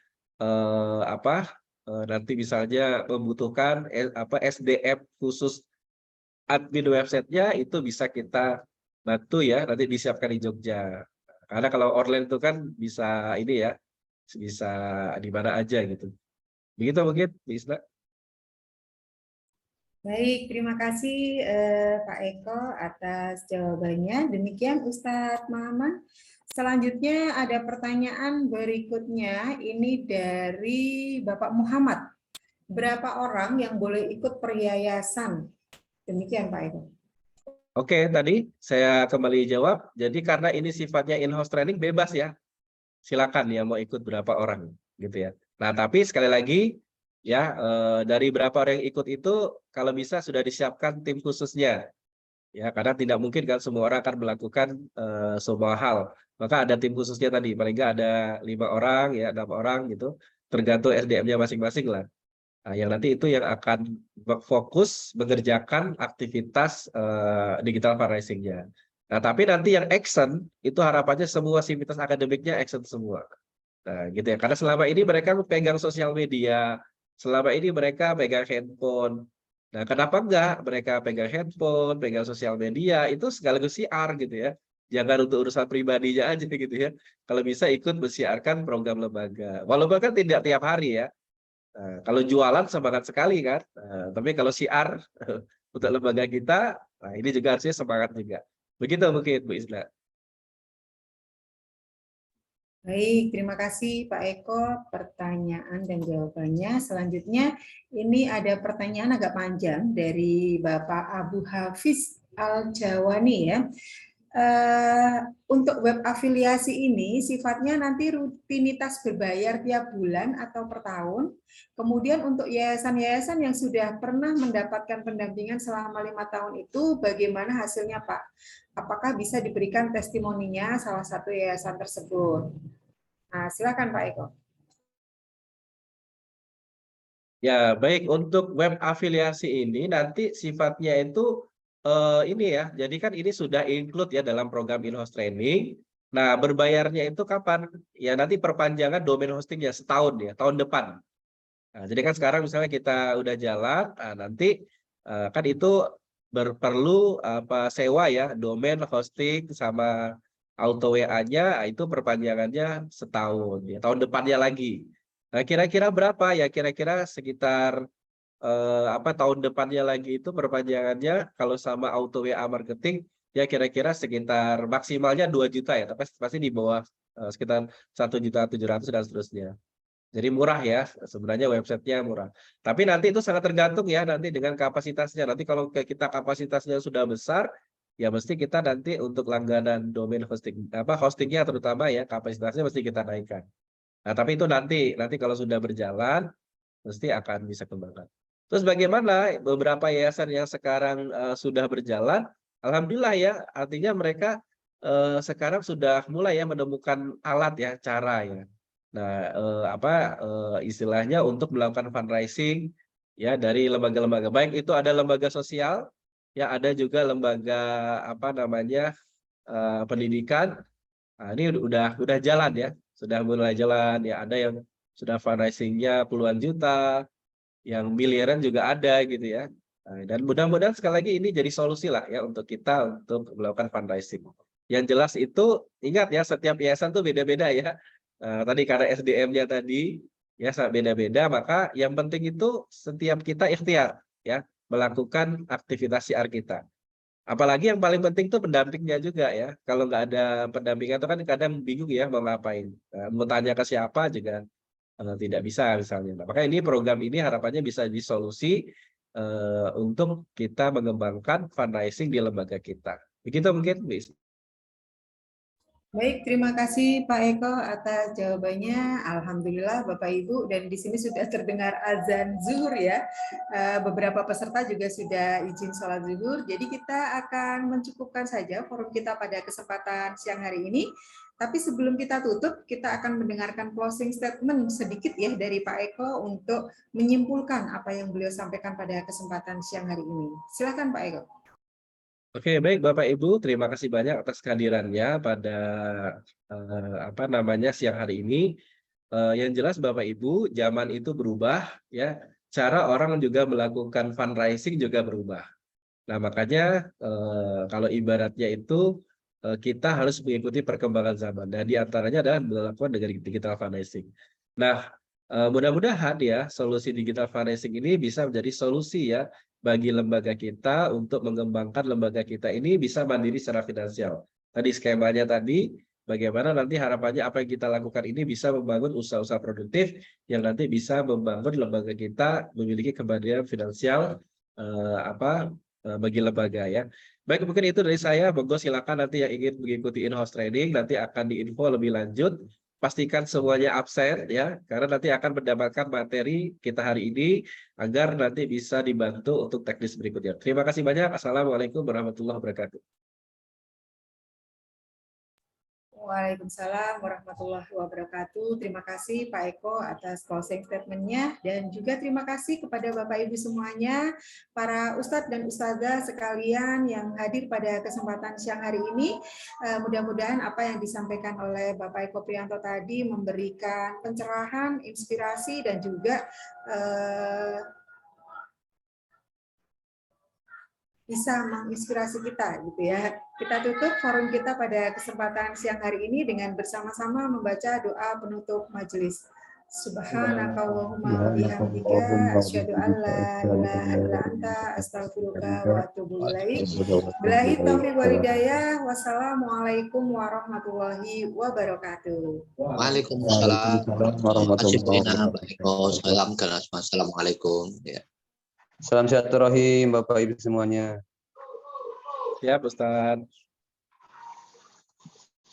nanti misalnya membutuhkan SDM khusus admin websitenya itu bisa kita bantu ya, nanti disiapkan di Jogja. Karena kalau online itu kan bisa ini ya, bisa di mana aja gitu. Begitu mungkin, Bisna. Baik, terima kasih Pak Eko atas jawabannya. Demikian Ustadz Maman. Selanjutnya ada pertanyaan berikutnya, ini dari Bapak Muhammad. Berapa orang yang boleh ikut peryayasan? Demikian Pak Eko. Oke, tadi saya kembali jawab. Jadi karena ini sifatnya in-house training bebas ya. Silakan ya mau ikut berapa orang gitu ya. Nah, tapi sekali lagi ya dari berapa orang yang ikut itu kalau bisa sudah disiapkan tim khususnya. Ya, karena tidak mungkin kan semua orang akan melakukan semua hal. Maka ada tim khususnya tadi, paling nggak ada 5 orang ya, 6 orang gitu. Tergantung SDM-nya masing-masing lah. Nah, yang nanti itu yang akan fokus mengerjakan aktivitas digital fundraising-nya. Nah, tapi nanti yang action itu harapannya semua aktivitas akademiknya action semua. Nah, gitu ya. Karena selama ini mereka pegang sosial media, selama ini mereka pegang handphone. Nah, kenapa enggak mereka pegang handphone, pegang sosial media, itu sekaligus siar gitu ya. Jangan untuk urusan pribadinya aja gitu ya. Kalau bisa ikut mensiarkan program lembaga. Walaupun kan tidak tiap hari ya. Nah, kalau jualan semangat sekali kan, tapi kalau siar untuk lembaga kita, nah ini juga harusnya semangat juga. Begitu mungkin Bu Isla. Baik, terima kasih Pak Eko pertanyaan dan jawabannya. Selanjutnya ini ada pertanyaan agak panjang dari Bapak Abu Hafiz Al-Jawani ya. Untuk web afiliasi ini sifatnya nanti rutinitas berbayar tiap bulan atau per tahun. Kemudian untuk yayasan-yayasan yang sudah pernah mendapatkan pendampingan selama 5 tahun itu bagaimana hasilnya Pak? Apakah bisa diberikan testimoninya salah satu yayasan tersebut? Nah, silakan Pak Eko. Ya, baik untuk web afiliasi ini nanti sifatnya itu ini ya. Jadi kan ini sudah include ya dalam program in-house training. Nah, berbayarnya itu kapan? Ya nanti perpanjangan domain hostingnya setahun ya, tahun depan. Nah, jadi kan sekarang misalnya kita udah jalan, nanti kan itu perlu sewa ya, domain hosting sama auto WA-nya itu perpanjangannya setahun ya, tahun depannya lagi. Nah, kira-kira berapa ya? Kira-kira sekitar tahun depannya lagi itu perpanjangannya kalau sama auto WA marketing ya kira-kira sekitar maksimalnya 2 juta ya, tapi pasti di bawah sekitar 1.700.000 dan seterusnya. Jadi murah ya, sebenarnya websitenya murah. Tapi nanti itu sangat tergantung ya nanti dengan kapasitasnya. Nanti kalau kita kapasitasnya sudah besar, ya mesti kita nanti untuk langganan domain hostingnya terutama ya kapasitasnya mesti kita naikkan. Nah, tapi itu nanti kalau sudah berjalan mesti akan bisa kembangkan. Terus bagaimana beberapa yayasan yang sekarang sudah berjalan, alhamdulillah ya, artinya mereka sekarang sudah mulai ya menemukan alat ya, cara ya. Nah, istilahnya untuk melakukan fundraising ya dari lembaga-lembaga, baik itu ada lembaga sosial, ya ada juga lembaga apa namanya pendidikan. Nah, ini udah jalan ya, sudah mulai jalan ya. Ada yang sudah fundraisingnya puluhan juta, yang miliaran juga ada gitu ya. Nah, dan mudah-mudahan sekali lagi ini jadi solusi lah ya untuk kita untuk melakukan fundraising. Yang jelas itu ingat ya, setiap yayasan tuh beda-beda ya. Tadi karena SDM-nya tadi ya beda-beda, maka yang penting itu setiap kita ikhtiar ya melakukan aktivitas syiar kita. Apalagi yang paling penting tuh pendampingnya juga ya. Kalau nggak ada pendampingan itu kan kadang bingung ya mau ngapain. Mau tanya ke siapa juga tidak bisa misalnya. Nah, maka ini program ini harapannya bisa disolusi untuk kita mengembangkan fundraising di lembaga kita. Begitu mungkin, Bis. Baik, terima kasih Pak Eko atas jawabannya. Alhamdulillah Bapak Ibu, dan di sini sudah terdengar azan zuhur ya. Beberapa peserta juga sudah izin sholat zuhur. Jadi kita akan mencukupkan saja forum kita pada kesempatan siang hari ini. Tapi sebelum kita tutup, kita akan mendengarkan closing statement sedikit ya dari Pak Eko untuk menyimpulkan apa yang beliau sampaikan pada kesempatan siang hari ini. Silakan Pak Eko. Oke, baik Bapak Ibu, terima kasih banyak atas kehadirannya pada siang hari ini. Yang jelas Bapak Ibu, zaman itu berubah ya, cara orang juga melakukan fundraising juga berubah. Nah, makanya kalau ibaratnya itu kita harus mengikuti perkembangan zaman. Dan di antaranya adalah melakukan dengan digital fundraising. Nah, mudah-mudahan ya solusi digital fundraising ini bisa menjadi solusi ya bagi lembaga kita untuk mengembangkan lembaga kita ini bisa mandiri secara finansial. Tadi skemanya tadi, bagaimana nanti harapannya apa yang kita lakukan ini bisa membangun usaha-usaha produktif yang nanti bisa membangun lembaga kita memiliki kemandirian finansial bagi lembaga ya. Baik, mungkin itu dari saya. Monggo silakan nanti yang ingin mengikuti in-house training nanti akan diinfo lebih lanjut. Pastikan semuanya absen ya, karena nanti akan mendapatkan materi kita hari ini agar nanti bisa dibantu untuk teknis berikutnya. Terima kasih banyak. Assalamualaikum warahmatullahi wabarakatuh. Waalaikumsalam warahmatullahi wabarakatuh. Terima kasih Pak Eko atas closing statement-nya, dan juga terima kasih kepada Bapak Ibu semuanya, para Ustadz dan Ustazah sekalian yang hadir pada kesempatan siang hari ini. Mudah-mudahan apa yang disampaikan oleh Bapak Eko Prianto tadi memberikan pencerahan, inspirasi, dan juga bisa menginspirasi kita gitu ya. Kita tutup forum kita pada kesempatan siang hari ini dengan bersama-sama membaca doa penutup majelis. Subhanakallahumma wa bihamdika asyhadu an la ilaha illa anta astaghfiruka wa atubu ilaik. Billahi taufiq wal hidayah. Wassalamualaikum warahmatullahi wabarakatuh. Waalaikumsalam warahmatullahi wabarakatuh. Assalamualaikum. Ya. Salam silaturahim Bapak Ibu semuanya. Siap, Ustaz.